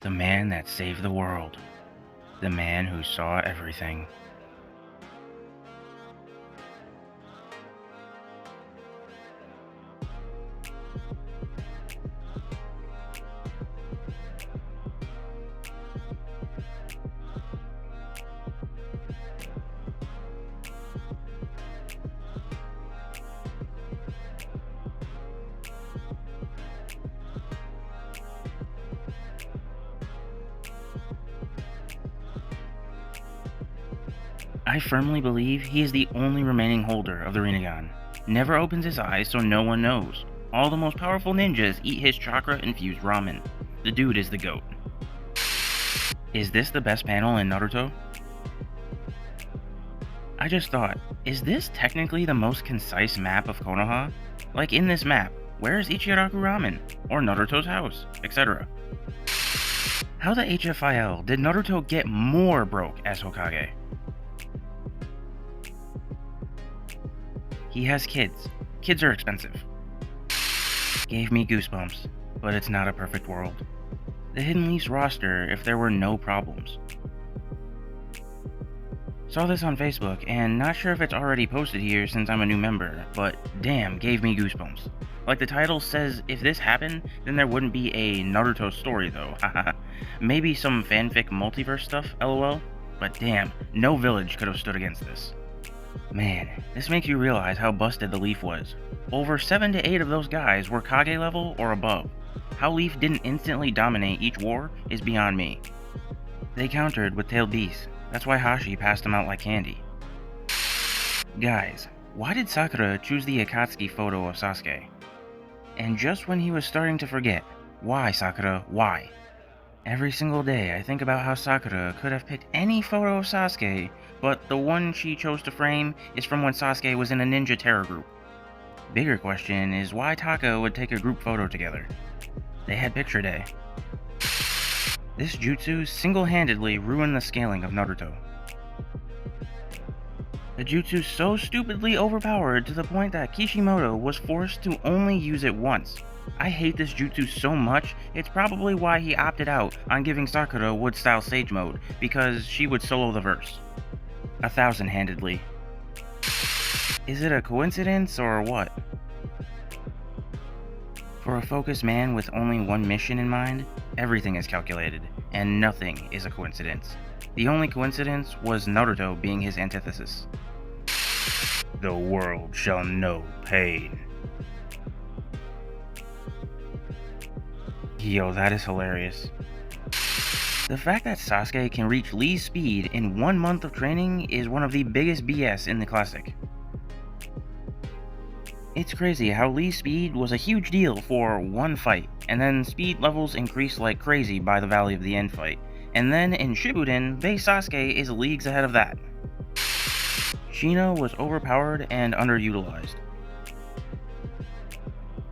The man that saved the world. The man who saw everything. I firmly believe he is the only remaining holder of the Rinnegan. Never opens his eyes so no one knows. All the most powerful ninjas eat his chakra-infused ramen. The dude is the GOAT. Is this the best panel in Naruto? I just thought, is this technically the most concise map of Konoha? Like in this map, where is Ichiraku Ramen? Or Naruto's house, etc. How the HFIL did Naruto get more broke as Hokage? He has kids. Kids are expensive. Gave me goosebumps, but it's not a perfect world. The Hidden Leafs roster if there were no problems. Saw this on Facebook, and not sure if it's already posted here since I'm a new member, but damn, gave me goosebumps. Like the title says, if this happened, then there wouldn't be a Naruto story though, haha. Maybe some fanfic multiverse stuff, lol. But damn, no village could have stood against this. Man, this makes you realize how busted the Leaf was. Over 7 to 8 of those guys were Kage level or above. How Leaf didn't instantly dominate each war is beyond me. They countered with tailed beasts. That's why Hashi passed them out like candy. Guys, why did Sakura choose the Akatsuki photo of Sasuke? And just when he was starting to forget, why Sakura, why? Every single day I think about how Sakura could have picked any photo of Sasuke, but the one she chose to frame is from when Sasuke was in a ninja terror group. Bigger question is why Taka would take a group photo together. They had picture day. This jutsu single-handedly ruined the scaling of Naruto. The jutsu so stupidly overpowered to the point that Kishimoto was forced to only use it once. I hate this jutsu so much, it's probably why he opted out on giving Sakura wood-style sage mode, because she would solo the verse. 1,000-handedly. Is it a coincidence or what? For a focused man with only one mission in mind, everything is calculated, and nothing is a coincidence. The only coincidence was Naruto being his antithesis. The world shall know pain. Yo, that is hilarious. The fact that Sasuke can reach Lee's speed in 1 month of training is one of the biggest BS in the classic. It's crazy how Lee's speed was a huge deal for one fight, and then speed levels increased like crazy by the Valley of the End fight, and then in Shippuden, base Sasuke is leagues ahead of that. Shino was overpowered and underutilized.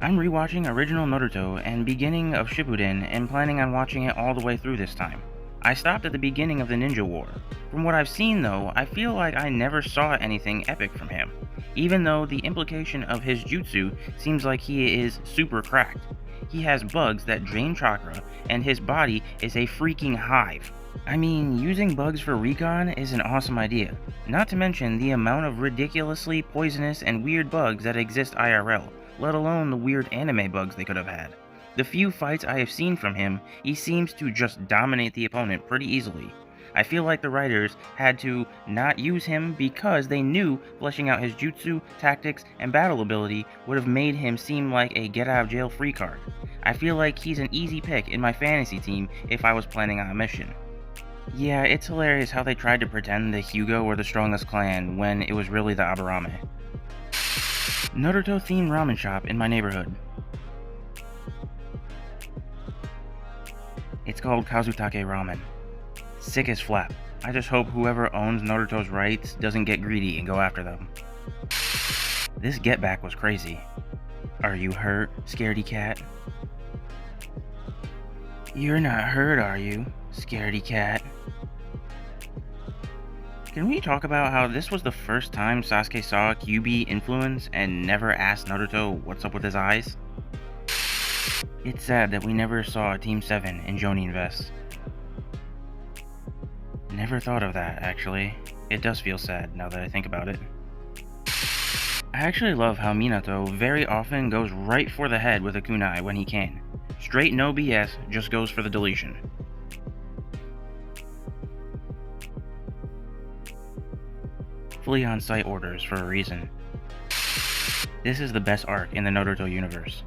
I'm rewatching original Naruto and beginning of Shippuden and planning on watching it all the way through this time. I stopped at the beginning of the Ninja War. From what I've seen though, I feel like I never saw anything epic from him, even though the implication of his jutsu seems like he is super cracked. He has bugs that drain chakra, and his body is a freaking hive. I mean, using bugs for recon is an awesome idea, not to mention the amount of ridiculously poisonous and weird bugs that exist IRL, let alone the weird anime bugs they could have had. The few fights I have seen from him, he seems to just dominate the opponent pretty easily. I feel like the writers had to not use him because they knew fleshing out his jutsu, tactics, and battle ability would have made him seem like a get-out-of-jail-free card. I feel like he's an easy pick in my fantasy team if I was planning on a mission. Yeah, it's hilarious how they tried to pretend the Hyuga were the strongest clan when it was really the Aburame. Naruto-themed ramen shop in my neighborhood. It's called Kazutake Ramen. Sick as flap. I just hope whoever owns Naruto's rights doesn't get greedy and go after them. This get back was crazy. Are you hurt, scaredy cat? You're not hurt, are you, scaredy cat? Can we talk about how this was the first time Sasuke saw Kyuubi influence and never asked Naruto what's up with his eyes? It's sad that we never saw a Team 7 in Jonin vests. Never thought of that, actually. It does feel sad now that I think about it. I actually love how Minato very often goes right for the head with a kunai when he can. Straight no BS, just goes for the deletion. Fully on site orders for a reason. This is the best arc in the Naruto universe.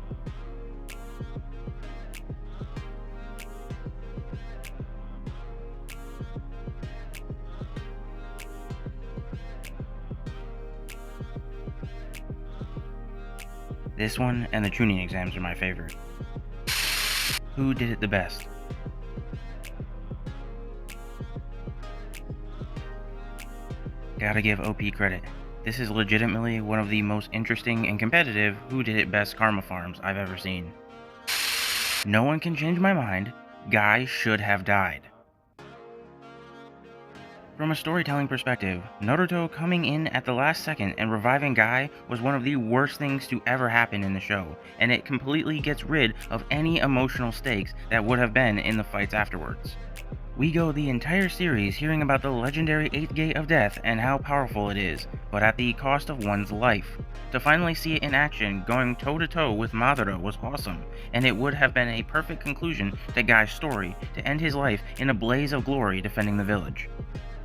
This one and the Chunin exams are my favorite. Who did it the best? Gotta give OP credit. This is legitimately one of the most interesting and competitive who did it best karma farms I've ever seen. No one can change my mind. Guy should have died. From a storytelling perspective, Naruto coming in at the last second and reviving Guy was one of the worst things to ever happen in the show, and it completely gets rid of any emotional stakes that would have been in the fights afterwards. We go the entire series hearing about the legendary 8th Gate of Death and how powerful it is, but at the cost of one's life. To finally see it in action going toe-to-toe with Madara was awesome, and it would have been a perfect conclusion to Guy's story to end his life in a blaze of glory defending the village.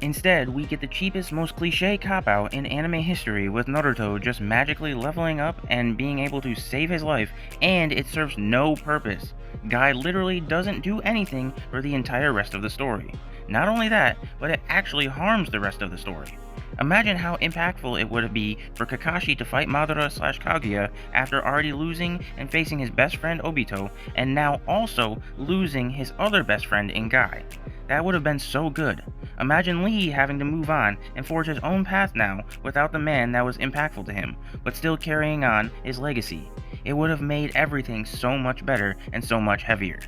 Instead, we get the cheapest, most cliché cop-out in anime history with Naruto just magically leveling up and being able to save his life, and it serves no purpose. Guy literally doesn't do anything for the entire rest of the story. Not only that, but it actually harms the rest of the story. Imagine how impactful it would be for Kakashi to fight Madara/Kaguya after already losing and facing his best friend Obito, and now also losing his other best friend in Guy. That would have been so good. Imagine Lee having to move on and forge his own path now without the man that was impactful to him, but still carrying on his legacy. It would have made everything so much better and so much heavier.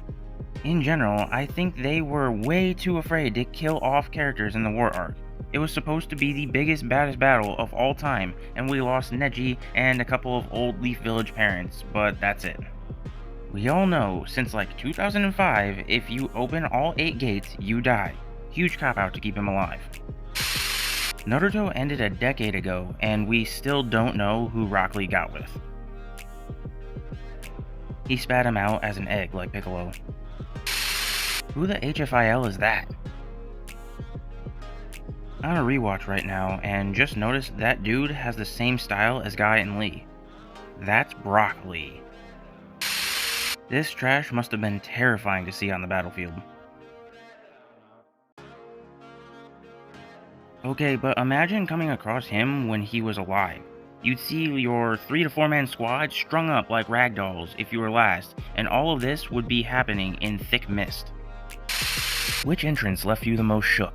In general, I think they were way too afraid to kill off characters in the war arc. It was supposed to be the biggest, baddest battle of all time, and we lost Neji and a couple of old Leaf Village parents, but that's it. We all know, since like 2005, if you open all 8 gates, you die. Huge cop-out to keep him alive. Naruto ended a decade ago, and we still don't know who Rock Lee got with. He spat him out as an egg like Piccolo. Who the HFIL is that? I'm on a rewatch right now, and just noticed that dude has the same style as Guy and Lee. That's Brock Lee. This trash must have been terrifying to see on the battlefield. Okay, but imagine coming across him when he was alive. You'd see your 3 to 4 man squad strung up like ragdolls if you were last, and all of this would be happening in thick mist. Which entrance left you the most shook?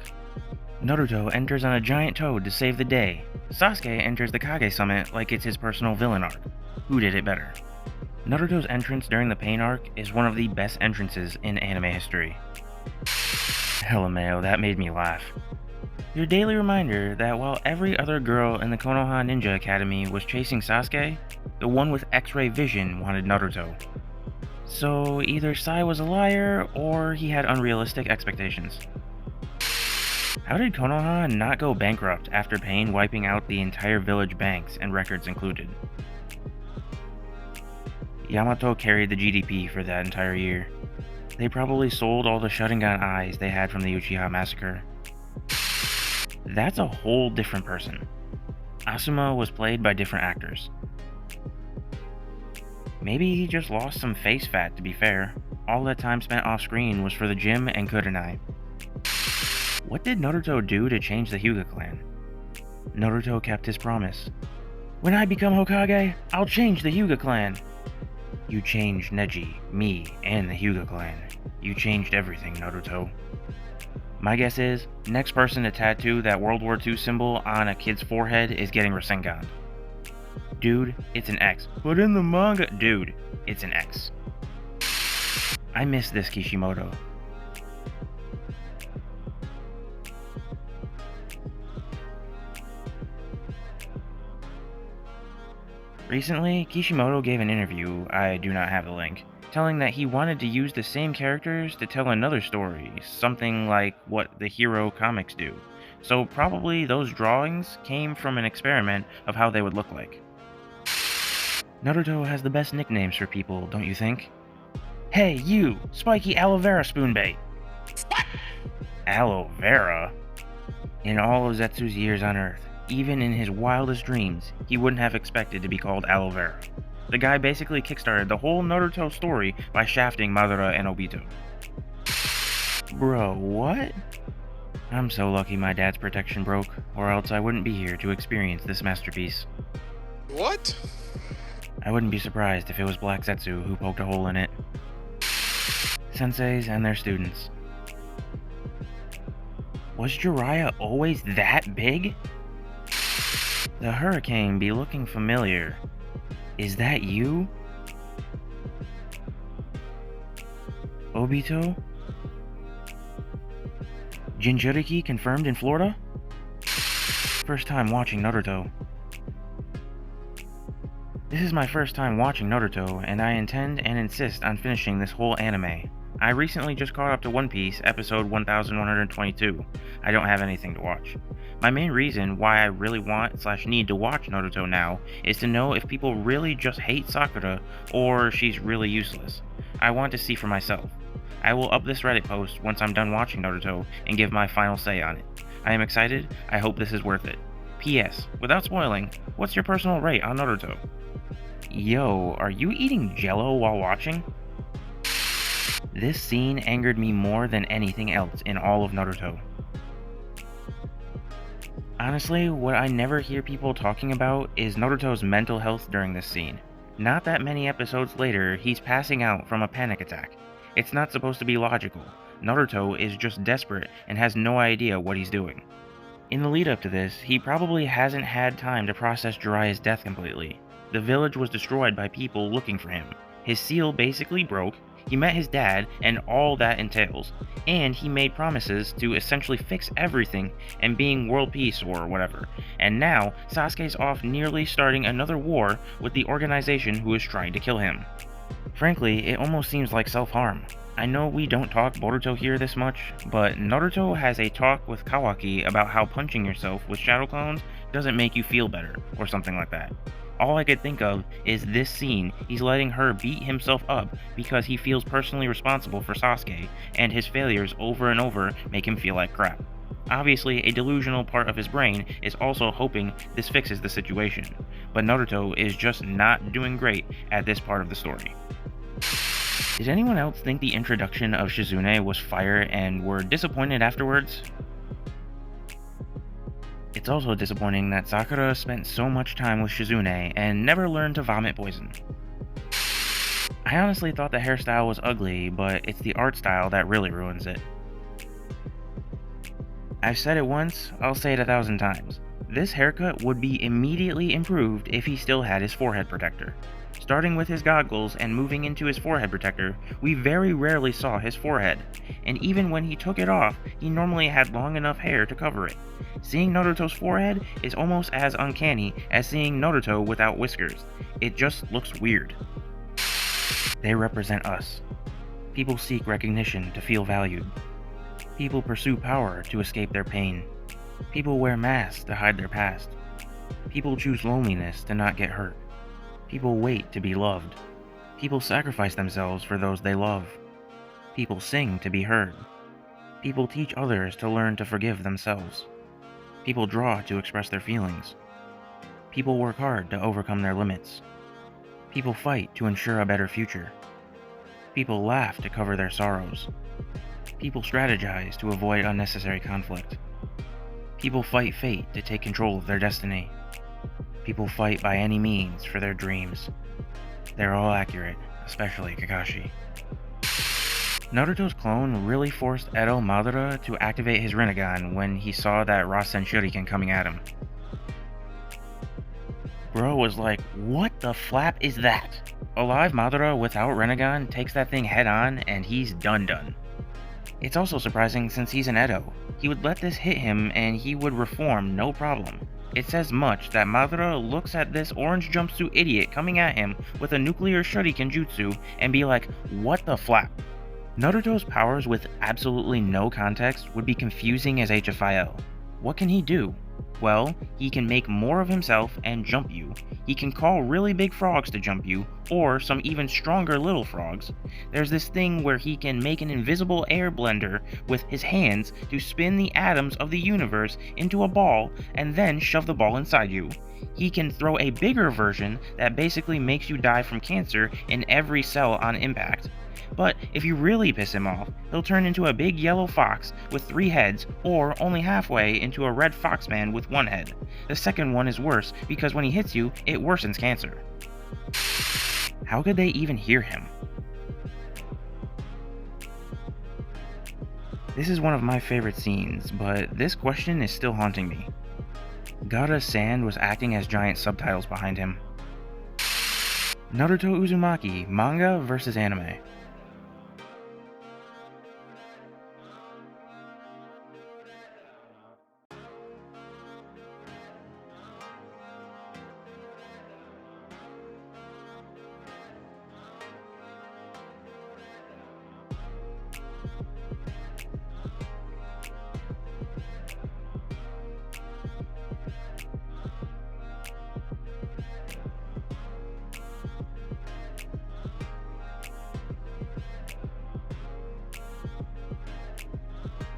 Naruto enters on a giant toad to save the day. Sasuke enters the Kage Summit like it's his personal villain arc. Who did it better? Naruto's entrance during the Pain arc is one of the best entrances in anime history. LMAO, that made me laugh. Your daily reminder that while every other girl in the Konoha Ninja Academy was chasing Sasuke, the one with X-ray vision wanted Naruto. So either Sai was a liar, or he had unrealistic expectations. How did Konoha not go bankrupt after Pain wiping out the entire village banks and records included? Yamato carried the GDP for that entire year. They probably sold all the Sharingan eyes they had from the Uchiha massacre. That's a whole different person. Asuma was played by different actors. Maybe he just lost some face fat, to be fair. All that time spent off screen was for the gym and Kurenai. What did Naruto do to change the Hyuga clan? Naruto kept his promise. When I become Hokage, I'll change the Hyuga clan. You changed Neji, me, and the Hyuga clan. You changed everything, Naruto. My guess is, next person to tattoo that World War II symbol on a kid's forehead is getting Rasengan. Dude, it's an X. But in the manga, dude, it's an X. I miss this Kishimoto. Recently, Kishimoto gave an interview, I do not have the link, telling that he wanted to use the same characters to tell another story, something like what the Hero comics do. So probably those drawings came from an experiment of how they would look like. Naruto has the best nicknames for people, don't you think? Hey, you! Spiky aloe vera spoonbait! Aloe vera? In all of Zetsu's years on Earth, even in his wildest dreams, he wouldn't have expected to be called aloe vera. The guy basically kickstarted the whole Naruto story by shafting Madara and Obito. Bro, what? I'm so lucky my dad's protection broke, or else I wouldn't be here to experience this masterpiece. What? I wouldn't be surprised if it was Black Zetsu who poked a hole in it. Senseis and their students. Was Jiraiya always that big? The Hurricane be looking familiar. Is that you? Obito? Jinchuriki confirmed in Florida? First time watching Naruto. This is my first time watching Naruto, and I intend and insist on finishing this whole anime. I recently just caught up to One Piece, episode 1122. I don't have anything to watch. My main reason why I really want/need to watch Naruto now is to know if people really just hate Sakura or she's really useless. I want to see for myself. I will up this Reddit post once I'm done watching Naruto and give my final say on it. I am excited, I hope this is worth it. P.S. Without spoiling, what's your personal rate on Naruto? Yo, are you eating Jello while watching? This scene angered me more than anything else in all of Naruto. Honestly, what I never hear people talking about is Naruto's mental health during this scene. Not that many episodes later, he's passing out from a panic attack. It's not supposed to be logical. Naruto is just desperate and has no idea what he's doing. In the lead up to this, he probably hasn't had time to process Jiraiya's death completely. The village was destroyed by people looking for him. His seal basically broke, he met his dad and all that entails, and he made promises to essentially fix everything and being world peace or whatever. And now, Sasuke's off nearly starting another war with the organization who is trying to kill him. Frankly, it almost seems like self-harm. I know we don't talk Boruto here this much, but Naruto has a talk with Kawaki about how punching yourself with shadow clones doesn't make you feel better, or something like that. All I could think of is this scene, he's letting her beat himself up because he feels personally responsible for Sasuke, and his failures over and over make him feel like crap. Obviously, a delusional part of his brain is also hoping this fixes the situation, but Naruto is just not doing great at this part of the story. Did anyone else think the introduction of Shizune was fire and were disappointed afterwards? It's also disappointing that Sakura spent so much time with Shizune and never learned to vomit poison. I honestly thought the hairstyle was ugly, but it's the art style that really ruins it. I've said it once, I'll say it 1,000 times. This haircut would be immediately improved if he still had his forehead protector. Starting with his goggles and moving into his forehead protector, we very rarely saw his forehead, and even when he took it off, he normally had long enough hair to cover it. Seeing Naruto's forehead is almost as uncanny as seeing Naruto without whiskers. It just looks weird. They represent us. People seek recognition to feel valued. People pursue power to escape their pain. People wear masks to hide their past. People choose loneliness to not get hurt. People wait to be loved. People sacrifice themselves for those they love. People sing to be heard. People teach others to learn to forgive themselves. People draw to express their feelings. People work hard to overcome their limits. People fight to ensure a better future. People laugh to cover their sorrows. People strategize to avoid unnecessary conflict. People fight fate to take control of their destiny. People fight by any means for their dreams. They're all accurate, especially Kakashi. Naruto's clone really forced Edo Madara to activate his Rinnegan when he saw that Rasen Shuriken coming at him. Bro was like, what the flap is that? Alive Madara without Rinnegan takes that thing head on and he's done. It's also surprising since he's an Edo. He would let this hit him and he would reform no problem. It says much that Madara looks at this orange jumpsuit idiot coming at him with a nuclear shuriken jutsu and be like, what the flap? Naruto's powers with absolutely no context would be confusing as HFIL. What can he do? Well, he can make more of himself and jump you. He can call really big frogs to jump you, or some even stronger little frogs. There's this thing where he can make an invisible air blender with his hands to spin the atoms of the universe into a ball and then shove the ball inside you. He can throw a bigger version that basically makes you die from cancer in every cell on impact. But if you really piss him off, he'll turn into a big yellow fox with 3 heads, or only halfway into a red fox man with 1 head. The second one is worse because when he hits you, it worsens cancer. How could they even hear him? This is one of my favorite scenes, but this question is still haunting me. Gaara's sand was acting as giant subtitles behind him. Naruto Uzumaki, manga versus anime.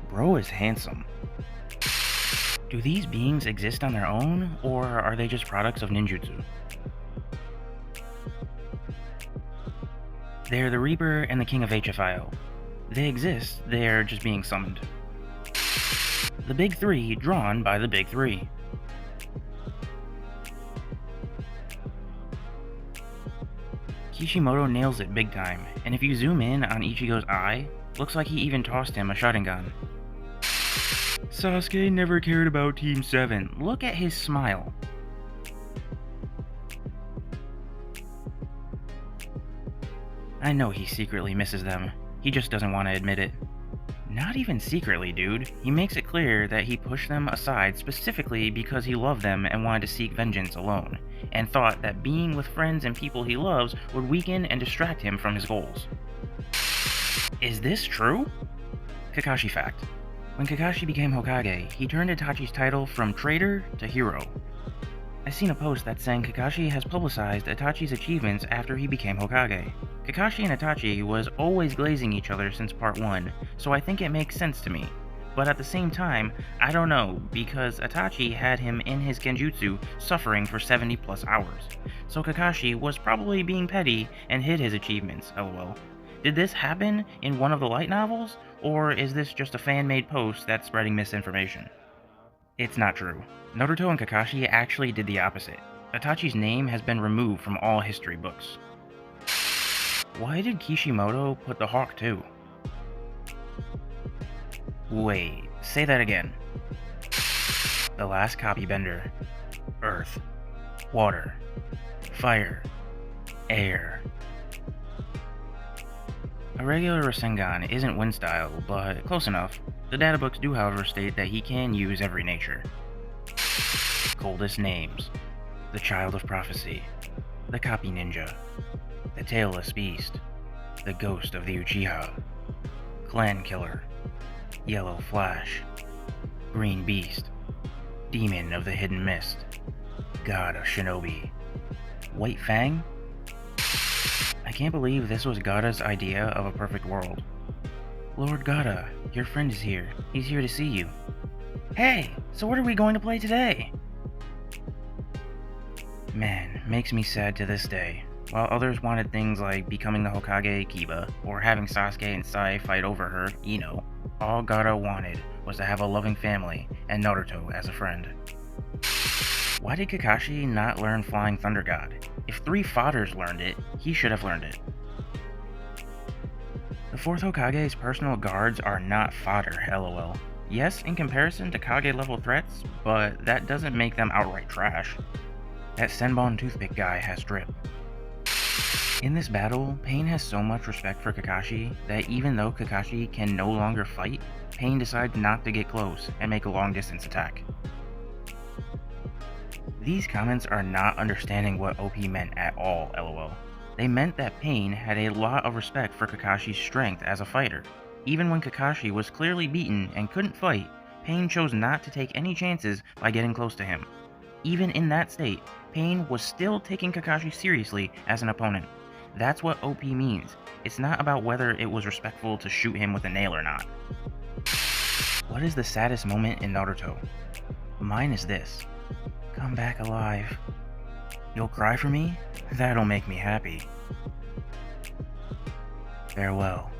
Bro is handsome. Do these beings exist on their own, or are they just products of ninjutsu? They're the Reaper and the King of HFIO. They exist, they're just being summoned. The Big Three drawn by the Big Three. Kishimoto nails it big time, and if you zoom in on Ichigo's eye, looks like he even tossed him a Sharingan. Sasuke never cared about Team 7. Look at his smile. I know he secretly misses them. He just doesn't want to admit it. Not even secretly, dude. He makes it clear that he pushed them aside specifically because he loved them and wanted to seek vengeance alone, and thought that being with friends and people he loves would weaken and distract him from his goals. Is this true? Kakashi fact. When Kakashi became Hokage, he turned Itachi's title from traitor to hero. I seen a post that saying Kakashi has publicized Itachi's achievements after he became Hokage. Kakashi and Itachi was always glazing each other since part 1, so I think it makes sense to me. But at the same time, I don't know, because Itachi had him in his genjutsu suffering for 70 plus hours. So Kakashi was probably being petty and hid his achievements, lol. Did this happen in one of the light novels, or is this just a fan-made post that's spreading misinformation? It's not true. Naruto and Kakashi actually did the opposite. Itachi's name has been removed from all history books. Why did Kishimoto put the hawk too? Wait, say that again. The last copy bender. Earth. Water. Fire. Air. A regular Rasengan isn't wind style, but close enough. The databooks do however state that he can use every nature. Coldest names. The Child of Prophecy. The Copy Ninja. The Tailless Beast. The Ghost of the Uchiha. Clan Killer. Yellow Flash. Green Beast. Demon of the Hidden Mist. God of Shinobi. White Fang? I can't believe this was Gaara's idea of a perfect world. Lord Gaara, your friend is here. He's here to see you. Hey, so what are we going to play today? Man, makes me sad to this day. While others wanted things like becoming the Hokage Kiba, or having Sasuke and Sai fight over her, Ino, all Gaara wanted was to have a loving family and Naruto as a friend. Why did Kakashi not learn Flying Thunder God? If 3 fathers learned it, he should have learned it. The 4th Hokage's personal guards are not fodder, lol. Yes, in comparison to Kage level threats, but that doesn't make them outright trash. That Senbon toothpick guy has drip. In this battle, Pain has so much respect for Kakashi that even though Kakashi can no longer fight, Pain decides not to get close and make a long distance attack. These comments are not understanding what OP meant at all, lol. They meant that Pain had a lot of respect for Kakashi's strength as a fighter. Even when Kakashi was clearly beaten and couldn't fight, Pain chose not to take any chances by getting close to him. Even in that state, Pain was still taking Kakashi seriously as an opponent. That's what OP means. It's not about whether it was respectful to shoot him with a nail or not. What is the saddest moment in Naruto? Mine is this. Come back alive. You'll cry for me? That'll make me happy. Farewell.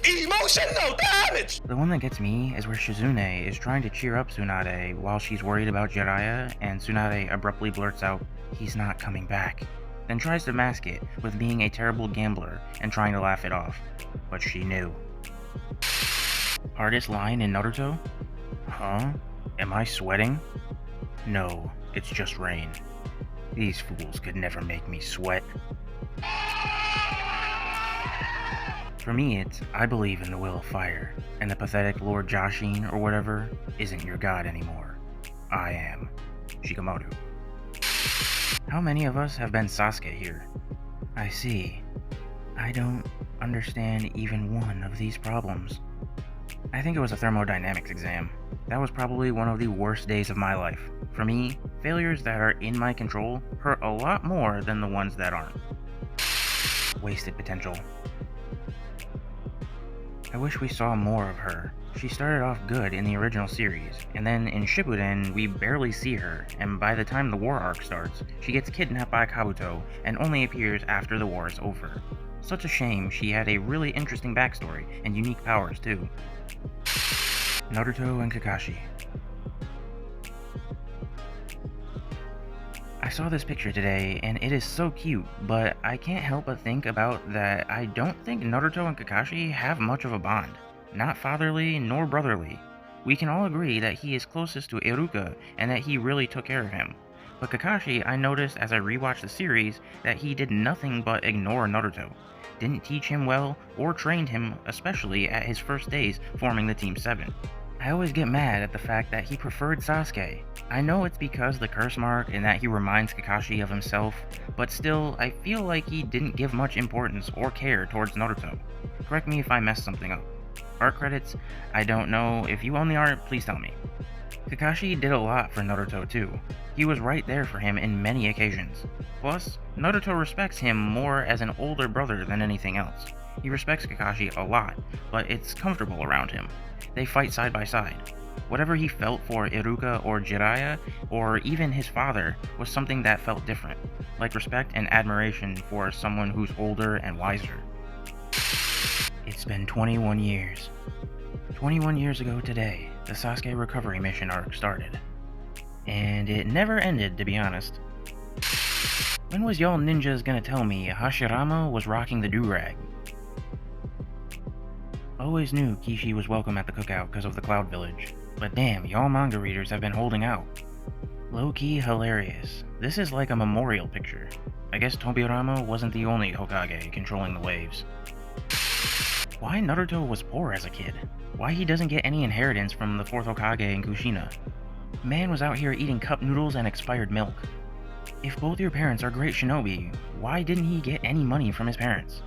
Emotional damage! The one that gets me is where Shizune is trying to cheer up Tsunade while she's worried about Jiraiya, and Tsunade abruptly blurts out, "He's not coming back," then tries to mask it with being a terrible gambler and trying to laugh it off. But she knew. Hardest line in Naruto? Huh? Am I sweating? No, it's just rain. These fools could never make me sweat. For me, it's, I believe in the will of fire, and the pathetic Lord Jashin or whatever isn't your god anymore. I am. Shikamaru. How many of us have been Sasuke here? I see. I don't understand even one of these problems. I think it was a thermodynamics exam. That was probably one of the worst days of my life. For me, failures that are in my control hurt a lot more than the ones that aren't. Wasted potential. I wish we saw more of her. She started off good in the original series, and then in Shippuden we barely see her, and by the time the war arc starts, she gets kidnapped by Kabuto and only appears after the war is over. Such a shame. She had a really interesting backstory and unique powers too. Naruto and Kakashi. I saw this picture today and it is so cute, but I can't help but think about that I don't think Naruto and Kakashi have much of a bond. Not fatherly nor brotherly. We can all agree that he is closest to Iruka and that he really took care of him. But Kakashi, I noticed as I rewatched the series that he did nothing but ignore Naruto. Didn't teach him well or trained him, especially at his first days forming the Team 7. I always get mad at the fact that he preferred Sasuke. I know it's because the curse mark and that he reminds Kakashi of himself, but still, I feel like he didn't give much importance or care towards Naruto. Correct me if I messed something up. Art credits? I don't know. If you own the art, please tell me. Kakashi did a lot for Naruto too. He was right there for him in many occasions. Plus, Naruto respects him more as an older brother than anything else. He respects Kakashi a lot, but it's comfortable around him. They fight side by side. Whatever he felt for Iruka or Jiraiya, or even his father, was something that felt different, like respect and admiration for someone who's older and wiser. It's been 21 years. 21 years ago today, the Sasuke recovery mission arc started. And it never ended, to be honest. When was y'all ninjas gonna tell me Hashirama was rocking the do-rag? Always knew Kishi was welcome at the cookout because of the Cloud Village, but damn, y'all manga readers have been holding out. Low-key hilarious. This is like a memorial picture. I guess Tobirama wasn't the only Hokage controlling the waves. Why Naruto was poor as a kid? Why he doesn't get any inheritance from the 4th Hokage and Kushina? Man was out here eating cup noodles and expired milk. If both your parents are great shinobi, why didn't he get any money from his parents?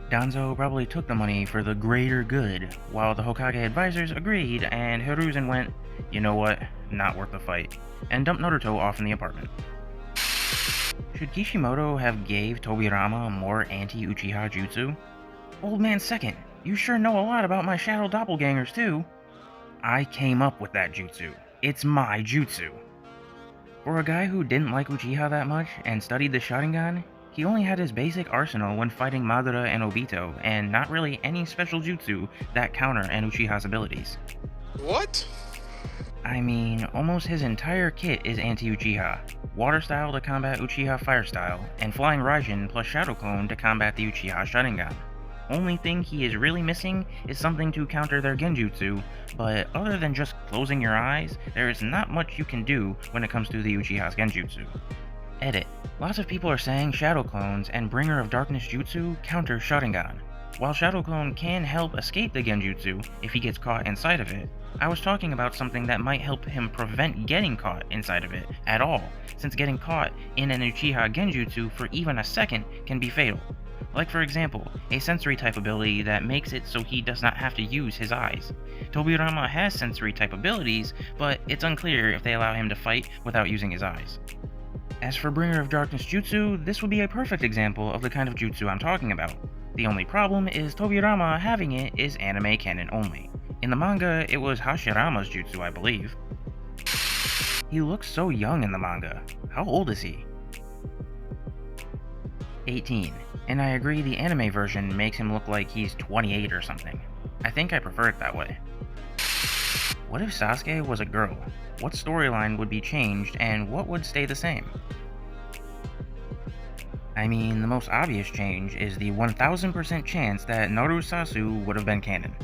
Danzo probably took the money for the greater good, while the Hokage advisors agreed and Hiruzen went, you know what, not worth the fight, and dumped Naruto off in the apartment. Should Kishimoto have gave Tobirama more anti-Uchiha jutsu? Old man second, you sure know a lot about my shadow doppelgangers too. I came up with that jutsu. It's my jutsu. For a guy who didn't like Uchiha that much and studied the Sharingan, he only had his basic arsenal when fighting Madara and Obito, and not really any special jutsu that counter an Uchiha's abilities. What? I mean, almost his entire kit is anti-Uchiha. Water Style to combat Uchiha Fire Style, and Flying Raijin plus Shadow Clone to combat the Uchiha Sharingan. Only thing he is really missing is something to counter their genjutsu, but other than just closing your eyes, there is not much you can do when it comes to the Uchiha's genjutsu. Edit. Lots of people are saying Shadow Clones and Bringer of Darkness Jutsu counter Sharingan. While Shadow Clone can help escape the Genjutsu if he gets caught inside of it, I was talking about something that might help him prevent getting caught inside of it at all, since getting caught in an Uchiha Genjutsu for even a second can be fatal. Like for example, a sensory type ability that makes it so he does not have to use his eyes. Tobirama has sensory type abilities, but it's unclear if they allow him to fight without using his eyes. As for Bringer of Darkness Jutsu, this would be a perfect example of the kind of jutsu I'm talking about. The only problem is Tobirama having it is anime canon only. In the manga, it was Hashirama's jutsu, I believe. He looks so young in the manga. How old is he? 18. And I agree the anime version makes him look like he's 28 or something. I think I prefer it that way. What if Sasuke was a girl? What storyline would be changed and what would stay the same? I mean, the most obvious change is the 1000% chance that Narusasu would have been canon.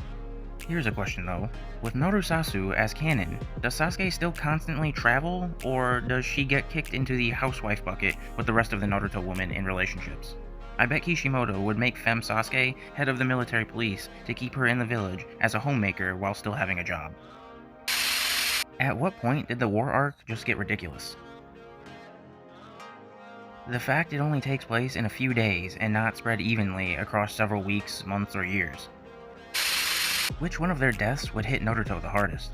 Here's a question though. With Narusasu as canon, does Sasuke still constantly travel, or does she get kicked into the housewife bucket with the rest of the Naruto women in relationships? I bet Kishimoto would make Femme Sasuke head of the military police to keep her in the village as a homemaker while still having a job. At what point did the war arc just get ridiculous? The fact it only takes place in a few days and not spread evenly across several weeks, months, or years. Which one of their deaths would hit Naruto the hardest?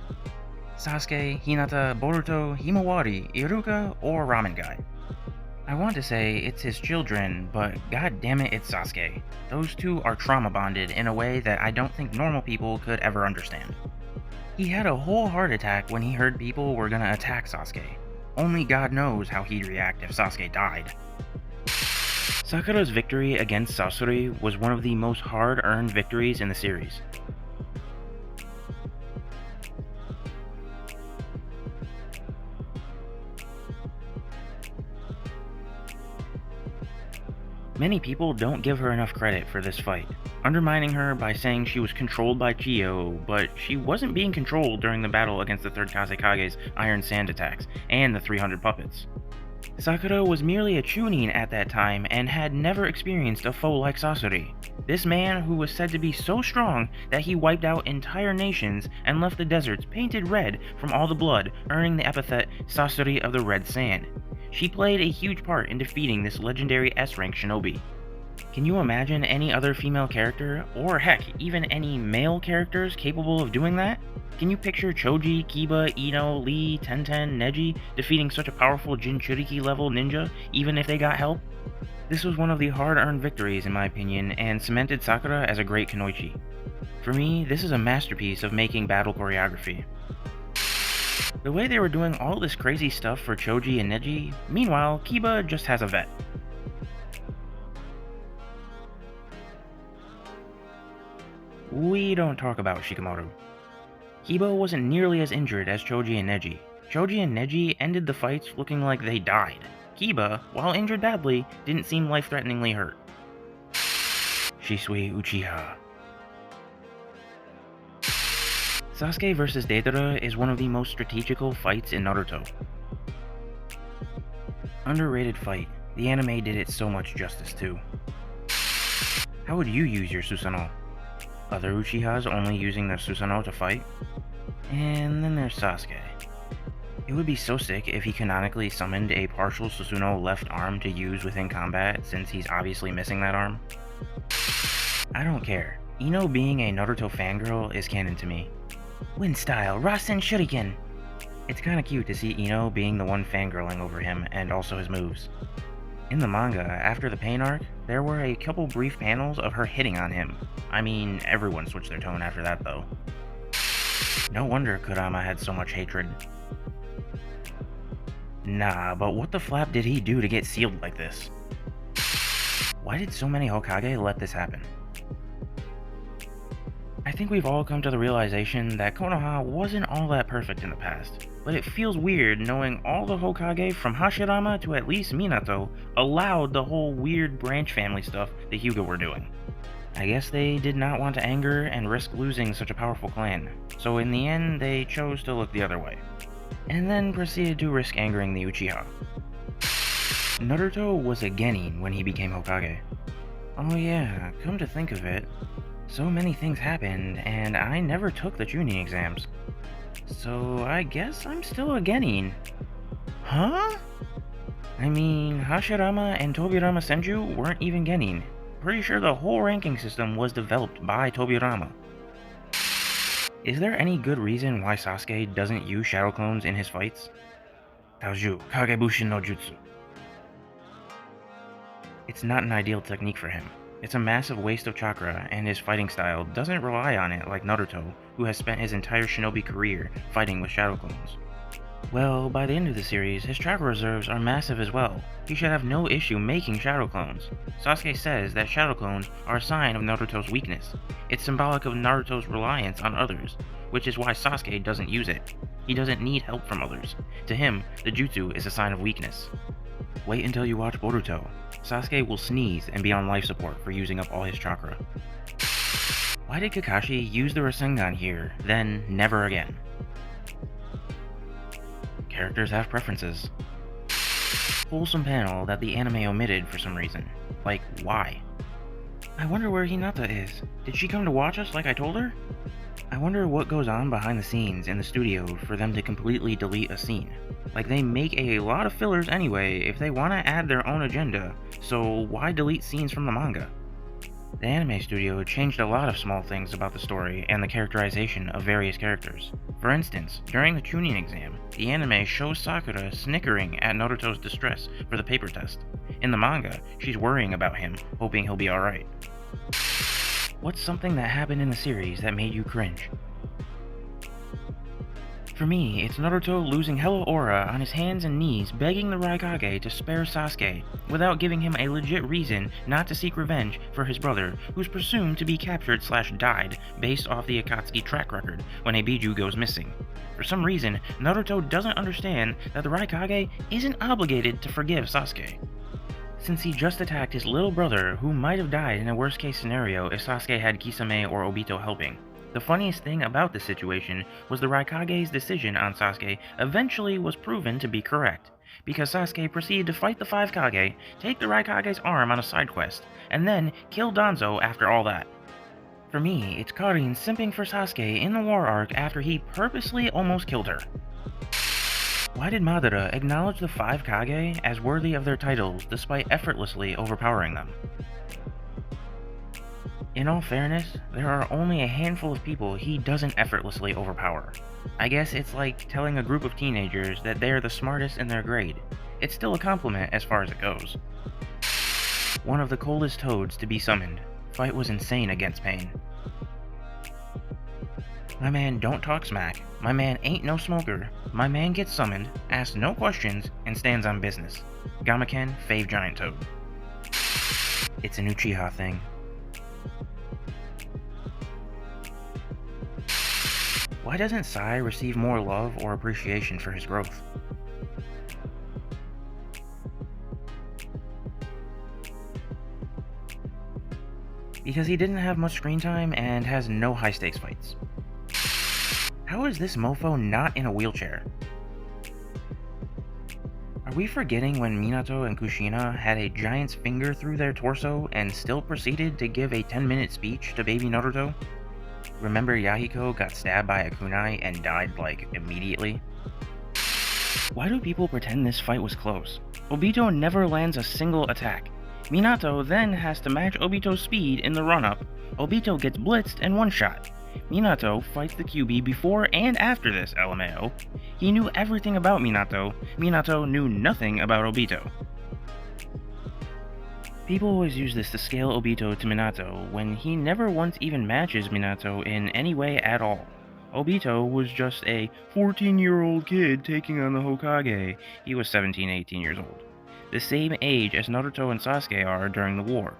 Sasuke, Hinata, Boruto, Himawari, Iruka, or Ramen Guy? I want to say it's his children, but god damn it, it's Sasuke. Those two are trauma bonded in a way that I don't think normal people could ever understand. He had a whole heart attack when he heard people were gonna attack Sasuke. Only God knows how he'd react if Sasuke died. Sakura's victory against Sasori was one of the most hard-earned victories in the series. Many people don't give her enough credit for this fight, undermining her by saying she was controlled by Chiyo, but she wasn't being controlled during the battle against the 3rd Kazekage's Iron Sand attacks and the 300 puppets. Sakura was merely a chunin at that time and had never experienced a foe like Sasori, this man who was said to be so strong that he wiped out entire nations and left the deserts painted red from all the blood, earning the epithet Sasori of the Red Sand. She played a huge part in defeating this legendary S-rank shinobi. Can you imagine any other female character, or heck, even any male characters capable of doing that? Can you picture Choji, Kiba, Ino, Lee, Tenten, Neji defeating such a powerful Jinchuriki level ninja, even if they got help? This was one of the hard-earned victories in my opinion, and cemented Sakura as a great kunoichi. For me, this is a masterpiece of making battle choreography. The way they were doing all this crazy stuff for Choji and Neji, meanwhile, Kiba just has a vet. We don't talk about Shikamaru. Kiba wasn't nearly as injured as Choji and Neji. Choji and Neji ended the fights looking like they died. Kiba, while injured badly, didn't seem life-threateningly hurt. Shisui Uchiha. Sasuke vs Deidara is one of the most strategical fights in Naruto. Underrated fight. The anime did it so much justice too. How would you use your Susanoo? Other Uchihas only using their Susanoo to fight? And then there's Sasuke. It would be so sick if he canonically summoned a partial Susanoo left arm to use within combat, since he's obviously missing that arm. I don't care. Ino being a Naruto fangirl is canon to me. Wind style, Rasen Shuriken! It's kinda cute to see Ino being the one fangirling over him and also his moves. In the manga, after the pain arc, there were a couple brief panels of her hitting on him. I mean, everyone switched their tone after that though. No wonder Kurama had so much hatred. Nah, but what the flap did he do to get sealed like this? Why did so many Hokage let this happen? I think we've all come to the realization that Konoha wasn't all that perfect in the past, but it feels weird knowing all the Hokage from Hashirama to at least Minato allowed the whole weird branch family stuff the Hyuga were doing. I guess they did not want to anger and risk losing such a powerful clan, so in the end they chose to look the other way, and then proceeded to risk angering the Uchiha. Naruto was a genin when he became Hokage. Oh yeah, come to think of it, so many things happened, and I never took the tuning exams. So I guess I'm still a genin. Huh? I mean, Hashirama and Tobirama Senju weren't even genin. Pretty sure the whole ranking system was developed by Tobirama. Is there any good reason why Sasuke doesn't use shadow clones in his fights? Taoju, Kagebushin no Jutsu. It's not an ideal technique for him. It's a massive waste of chakra, and his fighting style doesn't rely on it like Naruto, who has spent his entire shinobi career fighting with shadow clones. Well, by the end of the series, his chakra reserves are massive as well. He should have no issue making shadow clones. Sasuke says that shadow clones are a sign of Naruto's weakness. It's symbolic of Naruto's reliance on others, which is why Sasuke doesn't use it. He doesn't need help from others. To him, the jutsu is a sign of weakness. Wait until you watch Boruto. Sasuke will sneeze and be on life support for using up all his chakra. Why did Kakashi use the Rasengan here, then never again? Characters have preferences. Wholesome panel that the anime omitted for some reason. Like, why? I wonder where Hinata is. Did she come to watch us like I told her? I wonder what goes on behind the scenes in the studio for them to completely delete a scene. Like, they make a lot of fillers anyway if they want to add their own agenda, so why delete scenes from the manga? The anime studio changed a lot of small things about the story and the characterization of various characters. For instance, during the tuning exam, the anime shows Sakura snickering at Naruto's distress for the paper test. In the manga, she's worrying about him, hoping he'll be alright. What's something that happened in the series that made you cringe? For me, it's Naruto losing hella aura on his hands and knees begging the Raikage to spare Sasuke, without giving him a legit reason not to seek revenge for his brother, who's presumed to be captured/died based off the Akatsuki track record when a Biju goes missing. For some reason, Naruto doesn't understand that the Raikage isn't obligated to forgive Sasuke, since he just attacked his little brother who might have died in a worst case scenario if Sasuke had Kisame or Obito helping. The funniest thing about this situation was the Raikage's decision on Sasuke eventually was proven to be correct, because Sasuke proceeded to fight the 5 Kage, take the Raikage's arm on a side quest, and then kill Danzo after all that. For me, it's Karin simping for Sasuke in the war arc after he purposely almost killed her. Why did Madara acknowledge the 5 Kage as worthy of their titles despite effortlessly overpowering them? In all fairness, there are only a handful of people he doesn't effortlessly overpower. I guess it's like telling a group of teenagers that they're the smartest in their grade. It's still a compliment as far as it goes. One of the coldest toads to be summoned. Fight was insane against Pain. My man don't talk smack. My man ain't no smoker. My man gets summoned, asks no questions, and stands on business. Gamaken, fave giant toad. It's an Uchiha thing. Why doesn't Sai receive more love or appreciation for his growth? Because he didn't have much screen time and has no high stakes fights. How is this mofo not in a wheelchair? Are we forgetting when Minato and Kushina had a giant's finger through their torso and still proceeded to give a 10-minute speech to baby Naruto? Remember Yahiko got stabbed by a kunai and died, like, immediately? Why do people pretend this fight was close? Obito never lands a single attack. Minato then has to match Obito's speed in the run-up. Obito gets blitzed and one-shot. Minato fights the QB before and after this, LMAO. He knew everything about Minato. Minato knew nothing about Obito. People always use this to scale Obito to Minato, when he never once even matches Minato in any way at all. Obito was just a 14-year-old kid taking on the Hokage. He was 17-18 years old. The same age as Naruto and Sasuke are during the war.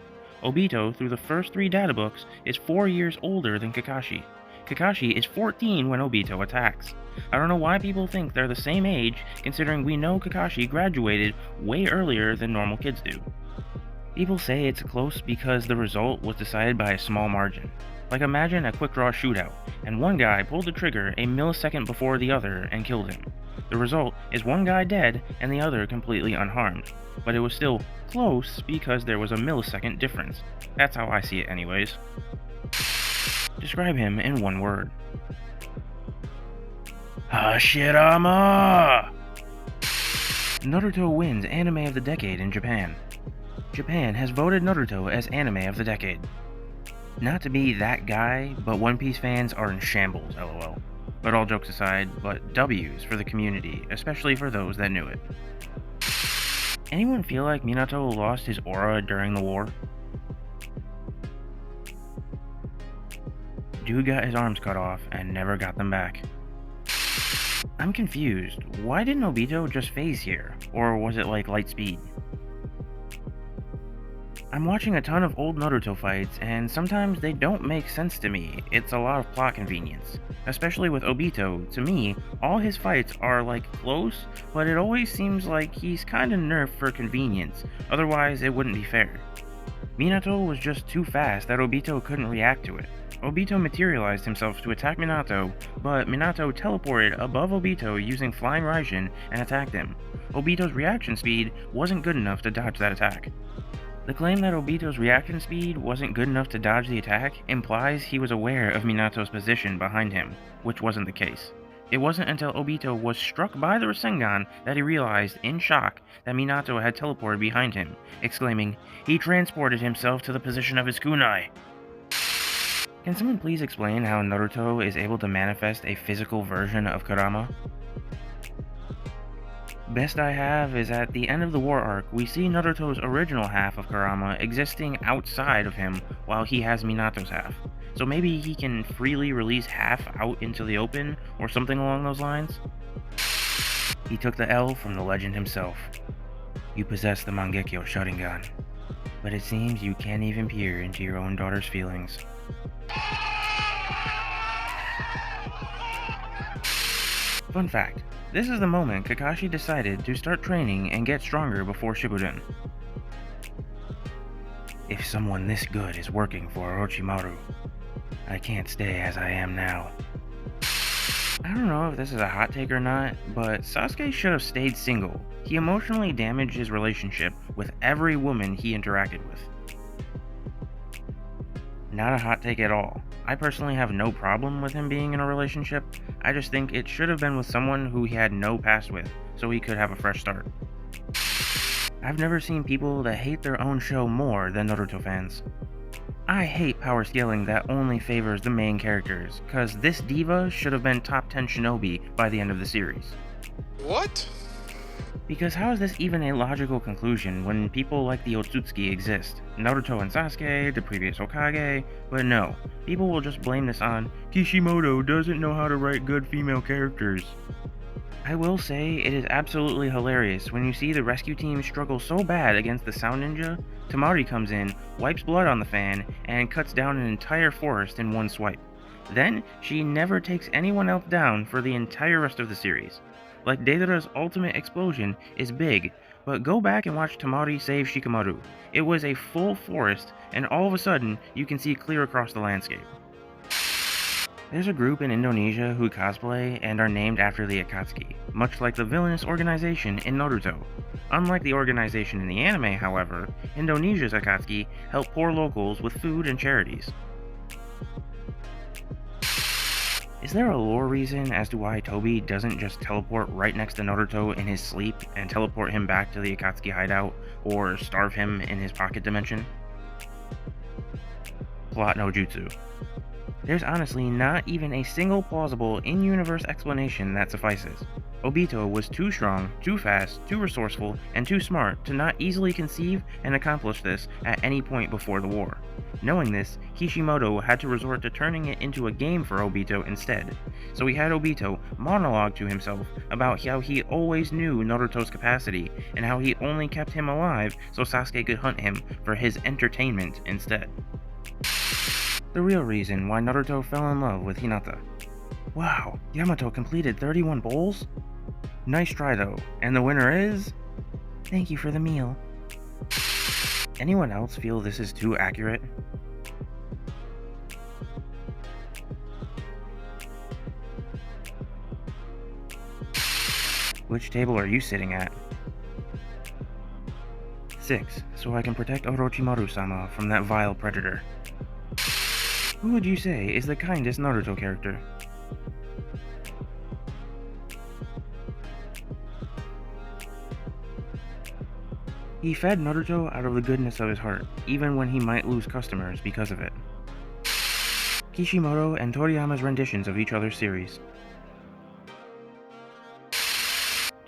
Obito, through the first 3 databooks, is 4 years older than Kakashi. Kakashi is 14 when Obito attacks. I don't know why people think they're the same age, considering we know Kakashi graduated way earlier than normal kids do. People say it's close because the result was decided by a small margin. Like, imagine a quick draw shootout, and one guy pulled the trigger a millisecond before the other and killed him. The result is one guy dead and the other completely unharmed, but it was still close because there was a millisecond difference. That's how I see it anyways. Describe him in one word. Hashirama! Naruto wins Anime of the Decade in Japan. Japan has voted Naruto as Anime of the Decade. Not to be that guy, but One Piece fans are in shambles, lol. But all jokes aside, but W's for the community, especially for those that knew it. Anyone feel like Minato lost his aura during the war? Dude got his arms cut off and never got them back. I'm confused. Why didn't Obito just phase here? Or was it like light speed? I'm watching a ton of old Naruto fights, and sometimes they don't make sense to me. It's a lot of plot convenience. Especially with Obito, to me, all his fights are like close, but it always seems like he's kinda nerfed for convenience, otherwise it wouldn't be fair. Minato was just too fast that Obito couldn't react to it. Obito materialized himself to attack Minato, but Minato teleported above Obito using Flying Raijin and attacked him. Obito's reaction speed wasn't good enough to dodge that attack. The claim that Obito's reaction speed wasn't good enough to dodge the attack implies he was aware of Minato's position behind him, which wasn't the case. It wasn't until Obito was struck by the Rasengan that he realized, in shock, that Minato had teleported behind him, exclaiming, "He transported himself to the position of his kunai!" Can someone please explain how Naruto is able to manifest a physical version of Kurama? Best I have is at the end of the war arc, we see Naruto's original half of Kurama existing outside of him while he has Minato's half. So maybe he can freely release half out into the open or something along those lines? He took the L from the legend himself. You possess the Mangekyo Sharingan, but it seems you can't even peer into your own daughter's feelings. Fun fact, this is the moment Kakashi decided to start training and get stronger before Shippuden. If someone this good is working for Orochimaru, I can't stay as I am now. I don't know if this is a hot take or not, but Sasuke should have stayed single. He emotionally damaged his relationship with every woman he interacted with. Not a hot take at all. I personally have no problem with him being in a relationship. I just think it should have been with someone who he had no past with, so he could have a fresh start. I've never seen people that hate their own show more than Naruto fans. I hate power scaling that only favors the main characters, cause this diva should have been top 10 Shinobi by the end of the series. What? Because how is this even a logical conclusion when people like the Otsutsuki exist? Naruto and Sasuke, the previous Hokage, but no, people will just blame this on Kishimoto doesn't know how to write good female characters. I will say it is absolutely hilarious when you see the rescue team struggle so bad against the Sound Ninja. Temari comes in, wipes blood on the fan, and cuts down an entire forest in one swipe. Then, she never takes anyone else down for the entire rest of the series. Like Deidara's ultimate explosion is big, but go back and watch Temari save Shikamaru. It was a full forest, and all of a sudden, you can see clear across the landscape. There's a group in Indonesia who cosplay and are named after the Akatsuki, much like the villainous organization in Naruto. Unlike the organization in the anime, however, Indonesia's Akatsuki help poor locals with food and charities. Is there a lore reason as to why Tobi doesn't just teleport right next to Naruto in his sleep and teleport him back to the Akatsuki hideout, or starve him in his pocket dimension? Plot no jutsu. There's honestly not even a single plausible in-universe explanation that suffices. Obito was too strong, too fast, too resourceful, and too smart to not easily conceive and accomplish this at any point before the war. Knowing this, Kishimoto had to resort to turning it into a game for Obito instead. So he had Obito monologue to himself about how he always knew Naruto's capacity, and how he only kept him alive so Sasuke could hunt him for his entertainment instead. The real reason why Naruto fell in love with Hinata. Wow, Yamato completed 31 bowls? Nice try though, and the winner is... Thank you for the meal. Anyone else feel this is too accurate? Which table are you sitting at? 6, so I can protect Orochimaru-sama from that vile predator. Who would you say is the kindest Naruto character? He fed Naruto out of the goodness of his heart, even when he might lose customers because of it. Kishimoto and Toriyama's renditions of each other's series.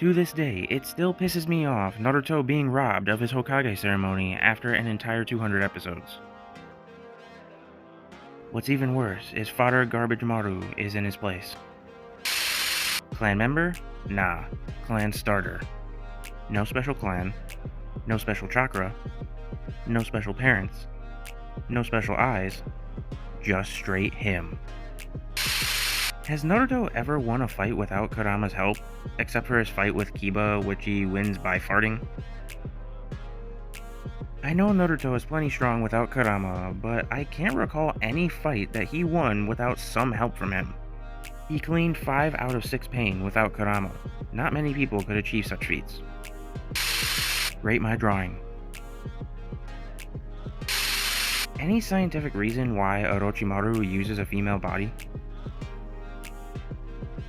To this day, it still pisses me off Naruto being robbed of his Hokage ceremony after an entire 200 episodes. What's even worse is fodder garbage Maru is in his place. Clan member? Nah. Clan starter. No special clan. No special chakra. No special parents. No special eyes. Just straight him. Has Naruto ever won a fight without Kurama's help, except for his fight with Kiba, which he wins by farting? I know Naruto is plenty strong without Kurama, but I can't recall any fight that he won without some help from him. He cleaned 5 out of 6 pain without Kurama. Not many people could achieve such feats. Rate my drawing. Any scientific reason why Orochimaru uses a female body?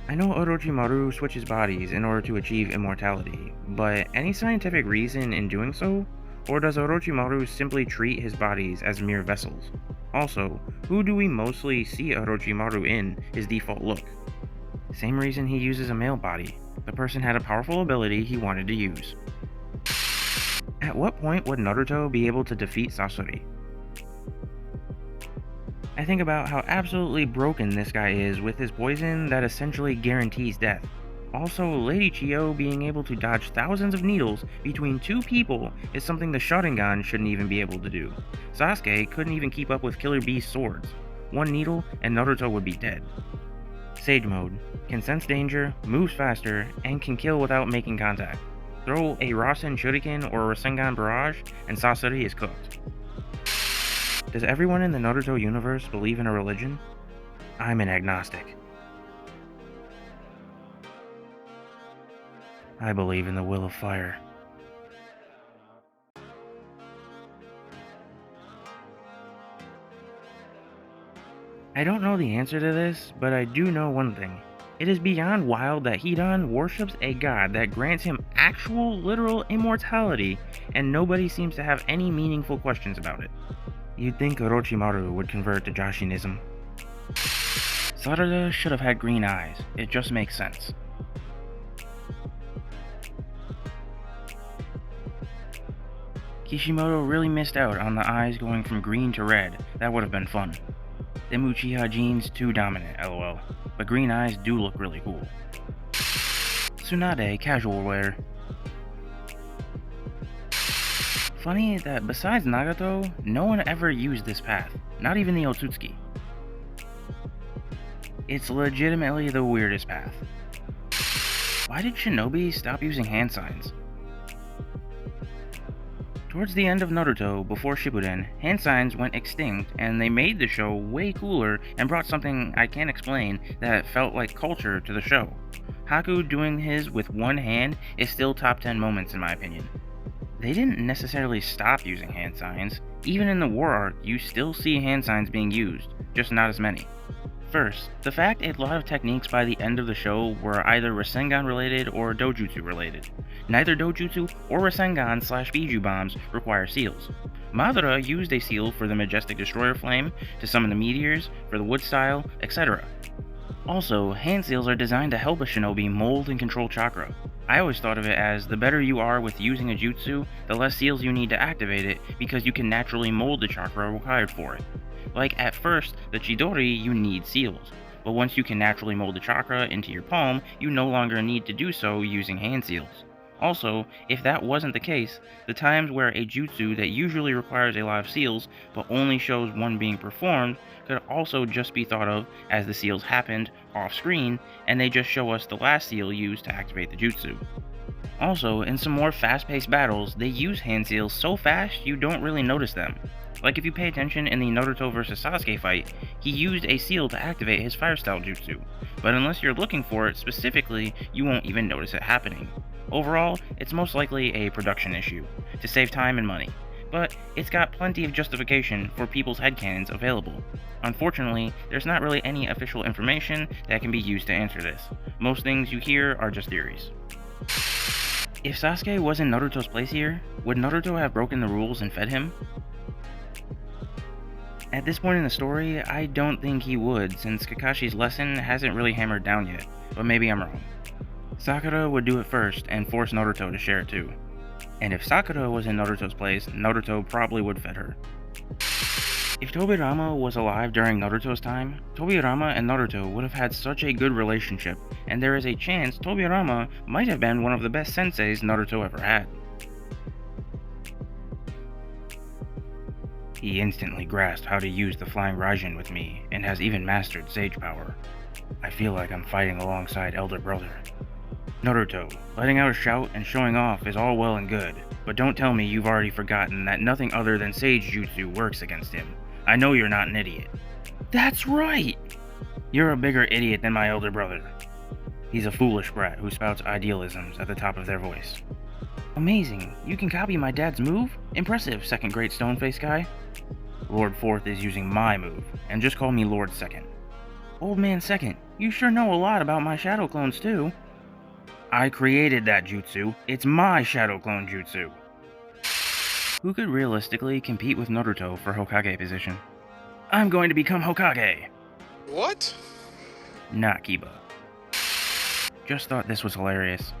I know Orochimaru switches bodies in order to achieve immortality, but any scientific reason in doing so? Or does Orochimaru simply treat his bodies as mere vessels? Also, who do we mostly see Orochimaru in his default look? Same reason he uses a male body. The person had a powerful ability he wanted to use. At what point would Naruto be able to defeat Sasori? I think about how absolutely broken this guy is with his poison that essentially guarantees death. Also, Lady Chiyo being able to dodge thousands of needles between 2 people is something the Sharingan shouldn't even be able to do. Sasuke couldn't even keep up with Killer Bee's swords. 1 needle and Naruto would be dead. Sage mode. Can sense danger, moves faster, and can kill without making contact. Throw a Rasen Shuriken or a Rasengan Barrage and Sasori is cooked. Does everyone in the Naruto universe believe in a religion? I'm an agnostic. I believe in the will of fire. I don't know the answer to this, but I do know one thing. It is beyond wild that Hidan worships a god that grants him actual literal immortality, and nobody seems to have any meaningful questions about it. You'd think Orochimaru would convert to Jashinism. Sarada should have had green eyes, it just makes sense. Kishimoto really missed out on the eyes going from green to red. That would have been fun. Them Uchiha genes too dominant, lol. But green eyes do look really cool. Tsunade casual wear. Funny that besides Nagato, no one ever used this path, not even the Otsutsuki. It's legitimately the weirdest path. Why did Shinobi stop using hand signs? Towards the end of Naruto, before Shippuden, hand signs went extinct and they made the show way cooler and brought something I can't explain that felt like culture to the show. Haku doing his with one hand is still top 10 moments in my opinion. They didn't necessarily stop using hand signs. Even in the war arc, you still see hand signs being used, just not as many. First, the fact a lot of techniques by the end of the show were either Rasengan related or Dojutsu related. Neither Dojutsu or Rasengan/Biju bombs require seals. Madara used a seal for the Majestic Destroyer Flame, to summon the meteors, for the wood style, etc. Also, hand seals are designed to help a shinobi mold and control chakra. I always thought of it as the better you are with using a jutsu, the less seals you need to activate it because you can naturally mold the chakra required for it. Like at first, the Chidori you need seals, but once you can naturally mold the chakra into your palm, you no longer need to do so using hand seals. Also, if that wasn't the case, the times where a jutsu that usually requires a lot of seals but only shows one being performed could also just be thought of as the seals happened off screen and they just show us the last seal used to activate the jutsu. Also, in some more fast-paced battles, they use hand seals so fast you don't really notice them. Like if you pay attention in the Naruto vs Sasuke fight, he used a seal to activate his fire style jutsu, but unless you're looking for it specifically, you won't even notice it happening. Overall, it's most likely a production issue, to save time and money, but it's got plenty of justification for people's headcanons available. Unfortunately, there's not really any official information that can be used to answer this. Most things you hear are just theories. If Sasuke was in Naruto's place here, would Naruto have broken the rules and fed him? At this point in the story, I don't think he would, since Kakashi's lesson hasn't really hammered down yet, but maybe I'm wrong. Sakura would do it first and force Naruto to share it too. And if Sakura was in Naruto's place, Naruto probably would fed her. If Tobirama was alive during Naruto's time, Tobirama and Naruto would have had such a good relationship, and there is a chance Tobirama might have been one of the best senseis Naruto ever had. He instantly grasped how to use the Flying Raijin with me, and has even mastered Sage Power. I feel like I'm fighting alongside Elder Brother. Naruto, letting out a shout and showing off is all well and good, but don't tell me you've already forgotten that nothing other than Sage Jutsu works against him. I know you're not an idiot. That's right! You're a bigger idiot than my elder brother. He's a foolish brat who spouts idealisms at the top of their voice. Amazing, you can copy my dad's move? Impressive, second great stone-faced guy. Lord Fourth is using my move, and just call me Lord Second. Old man Second, you sure know a lot about my shadow clones too. I created that jutsu. It's my shadow clone jutsu. Who could realistically compete with Naruto for Hokage position? I'm going to become Hokage! What? Not Kiba. Just thought this was hilarious.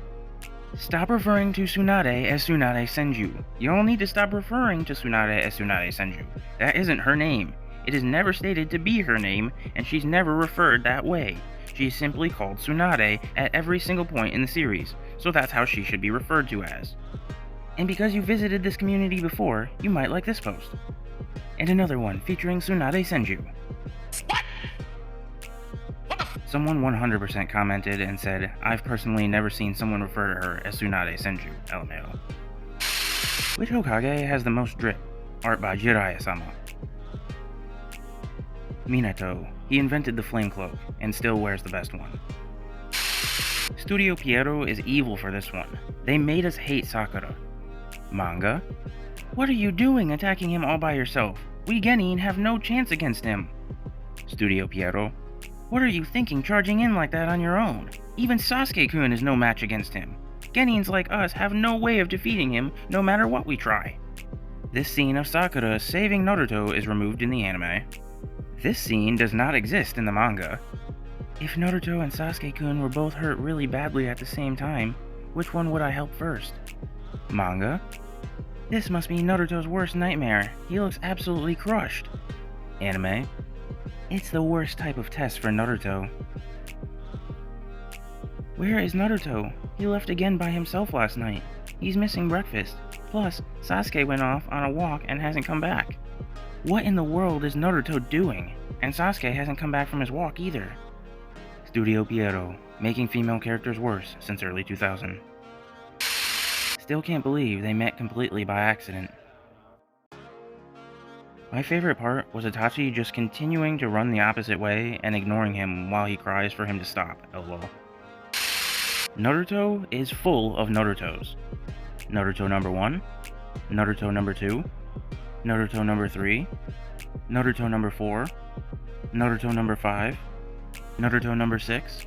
Stop referring to Tsunade as Tsunade Senju. Y'all need to stop referring to Tsunade as Tsunade Senju. That isn't her name. It is never stated to be her name, and she's never referred that way. She is simply called Tsunade at every single point in the series, so that's how she should be referred to as. And because you visited this community before, you might like this post. And another one featuring Tsunade Senju. Someone 100% commented and said, I've personally never seen someone refer to her as Tsunade Senju, LMAO. Which Hokage has the most drip? Art by Jiraiya-sama. Minato. He invented the flame cloak, and still wears the best one. Studio Pierrot is evil for this one. They made us hate Sakura. Manga? What are you doing attacking him all by yourself? We Genin have no chance against him. Studio Pierrot. What are you thinking charging in like that on your own? Even Sasuke-kun is no match against him. Genins like us have no way of defeating him no matter what we try. This scene of Sakura saving Naruto is removed in the anime. This scene does not exist in the manga. If Naruto and Sasuke-kun were both hurt really badly at the same time, which one would I help first? Manga? This must be Naruto's worst nightmare. He looks absolutely crushed. Anime? It's the worst type of test for Naruto. Where is Naruto? He left again by himself last night. He's missing breakfast. Plus, Sasuke went off on a walk and hasn't come back. What in the world is Naruto doing? And Sasuke hasn't come back from his walk either. Studio Pierrot, making female characters worse since early 2000. Still can't believe they met completely by accident. My favorite part was Itachi just continuing to run the opposite way and ignoring him while he cries for him to stop, lol. Naruto is full of Narutos. Naruto number 1, Naruto number 2, Naruto number 3, Naruto number 4, Naruto number 5, Naruto number 6,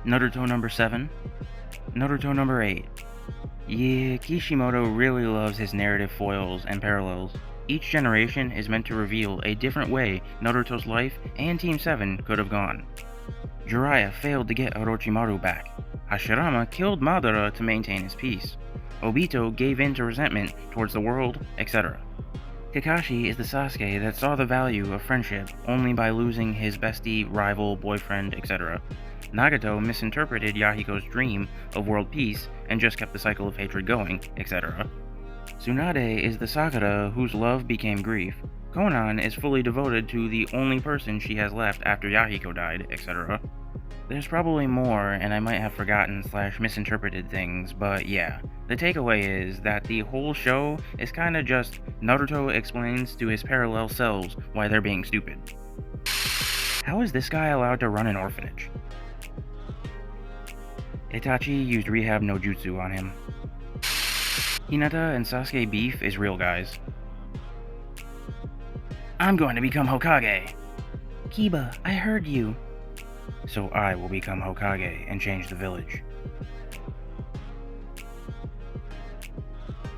Naruto number 7, Naruto number 8. Yeah, Kishimoto really loves his narrative foils and parallels. Each generation is meant to reveal a different way Naruto's life and Team 7 could have gone. Jiraiya failed to get Orochimaru back. Hashirama killed Madara to maintain his peace. Obito gave in to resentment towards the world, etc. Kakashi is the Sasuke that saw the value of friendship only by losing his bestie, rival, boyfriend, etc. Nagato misinterpreted Yahiko's dream of world peace and just kept the cycle of hatred going, etc. Tsunade is the Sakura whose love became grief. Konan is fully devoted to the only person she has left after Yahiko died, etc. There's probably more, and I might have forgotten / misinterpreted things, but yeah. The takeaway is that the whole show is kinda just Naruto explains to his parallel selves why they're being stupid. How is this guy allowed to run an orphanage? Itachi used rehab no jutsu on him. Hinata and Sasuke beef is real, guys. I'm going to become Hokage! Kiba, I heard you. So I will become Hokage and change the village.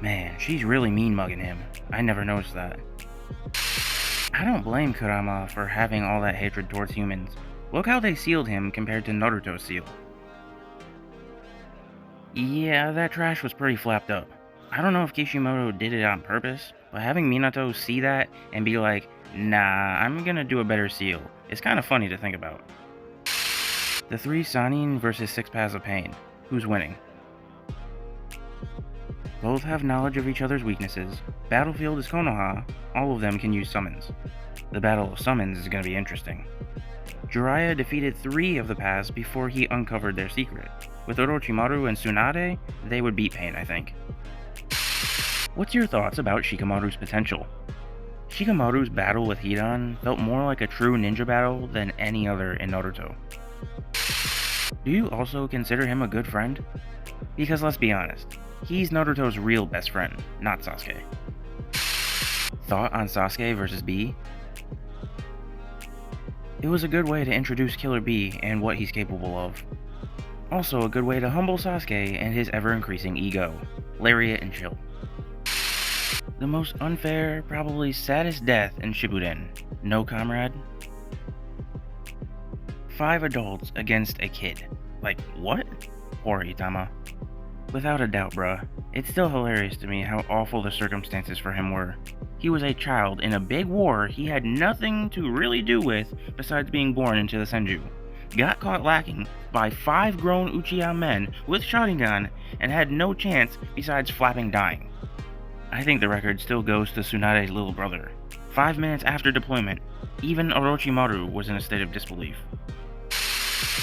Man, she's really mean-mugging him. I never noticed that. I don't blame Kurama for having all that hatred towards humans. Look how they sealed him compared to Naruto's seal. Yeah, that trash was pretty flapped up. I don't know if Kishimoto did it on purpose, but having Minato see that and be like, nah, I'm gonna do a better seal, is kinda funny to think about. The 3 Sannin versus 6 Paths of Pain. Who's winning? Both have knowledge of each other's weaknesses. Battlefield is Konoha. All of them can use summons. The Battle of Summons is going to be interesting. Jiraiya defeated 3 of the paths before he uncovered their secret. With Orochimaru and Tsunade, they would beat Pain, I think. What's your thoughts about Shikamaru's potential? Shikamaru's battle with Hidan felt more like a true ninja battle than any other in Naruto. Do you also consider him a good friend? Because let's be honest, he's Naruto's real best friend, not Sasuke. Thought on Sasuke versus B? It was a good way to introduce Killer B and what he's capable of. Also a good way to humble Sasuke and his ever-increasing ego. Lariat and chill. The most unfair, probably saddest death in Shippuden. No comrade? 5 adults against a kid. Like, what? Poor Itama. Without a doubt, bruh. It's still hilarious to me how awful the circumstances for him were. He was a child in a big war he had nothing to really do with besides being born into the Senju. Got caught lacking by 5 grown Uchiha men with Sharingan and had no chance besides flapping dying. I think the record still goes to Tsunade's little brother. 5 minutes after deployment, even Orochimaru was in a state of disbelief.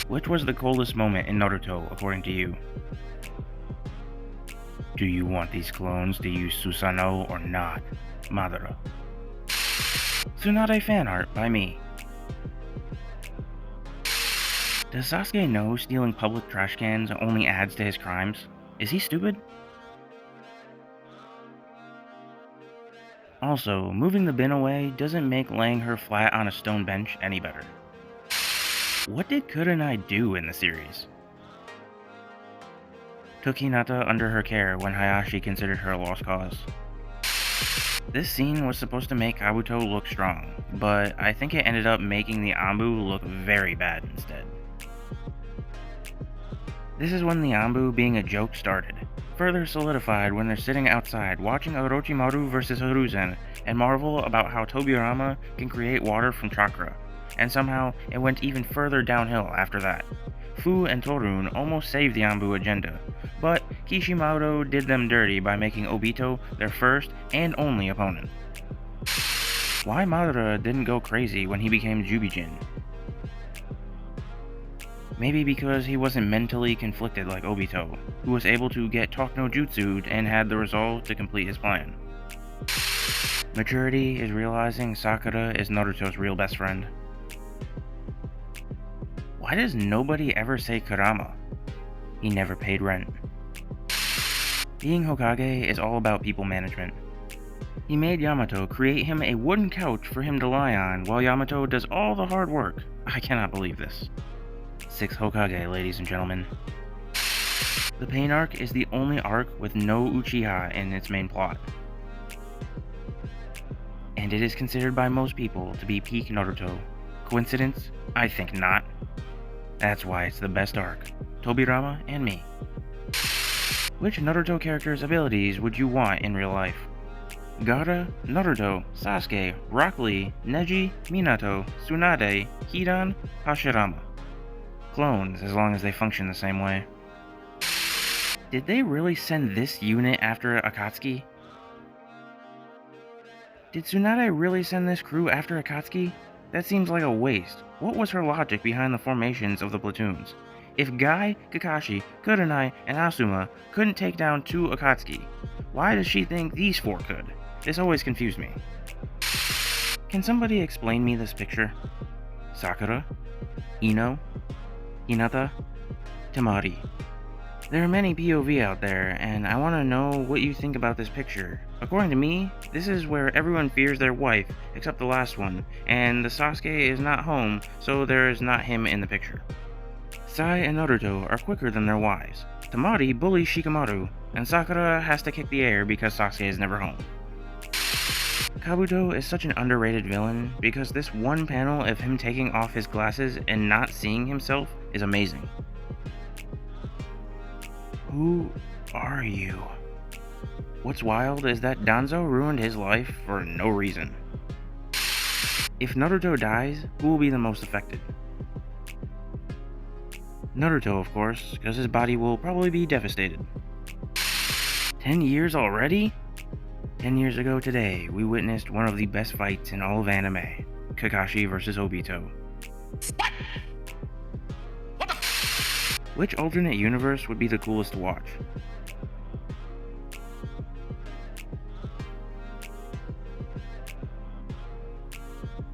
Which was the coldest moment in Naruto, according to you? Do you want these clones to use Susanoo or not? Madara. Tsunade fan art by me. Does Sasuke know stealing public trash cans only adds to his crimes? Is he stupid? Also, moving the bin away doesn't make laying her flat on a stone bench any better. What did Kurenai do in the series? Took Hinata under her care when Hayashi considered her a lost cause. This scene was supposed to make Kabuto look strong, but I think it ended up making the Anbu look very bad instead. This is when the Anbu being a joke started, further solidified when they're sitting outside watching Orochimaru vs Hiruzen and marvel about how Tobirama can create water from chakra, and somehow it went even further downhill after that. Fu and Torun almost saved the Anbu agenda, but Kishimoto did them dirty by making Obito their first and only opponent. Why Madara didn't go crazy when he became Jubijin? Maybe because he wasn't mentally conflicted like Obito, who was able to get Talk no Jutsu'd and had the resolve to complete his plan. Maturity is realizing Sakura is Naruto's real best friend. Why does nobody ever say Kurama? He never paid rent. Being Hokage is all about people management. He made Yamato create him a wooden couch for him to lie on while Yamato does all the hard work. I cannot believe this. 6 Hokage, ladies and gentlemen. The Pain arc is the only arc with no Uchiha in its main plot. And it is considered by most people to be peak Naruto. Coincidence? I think not. That's why it's the best arc. Tobirama and me. Which Naruto character's abilities would you want in real life? Gaara, Naruto, Sasuke, Rock Lee, Neji, Minato, Tsunade, Hidan, Hashirama. Clones, as long as they function the same way. Did they really send this unit after Akatsuki? Did Tsunade really send this crew after Akatsuki? That seems like a waste. What was her logic behind the formations of the platoons? If Guy, Kakashi, Kurenai, and Asuma couldn't take down 2 Akatsuki, why does she think these 4 could? This always confused me. Can somebody explain me this picture? Sakura, Ino, Hinata, Temari. There are many POV out there, and I want to know what you think about this picture. According to me, this is where everyone fears their wife, except the last one, and the Sasuke is not home, so there is not him in the picture. Sai and Naruto are quicker than their wives. Temari bullies Shikamaru, and Sakura has to kick the air because Sasuke is never home. Kabuto is such an underrated villain because this one panel of him taking off his glasses and not seeing himself is amazing. Who are you? What's wild is that Danzo ruined his life for no reason. If Naruto dies, who will be the most affected? Naruto, of course, because his body will probably be devastated. 10 years already? 10 years ago today, we witnessed one of the best fights in all of anime, Kakashi vs. Obito. Which alternate universe would be the coolest to watch?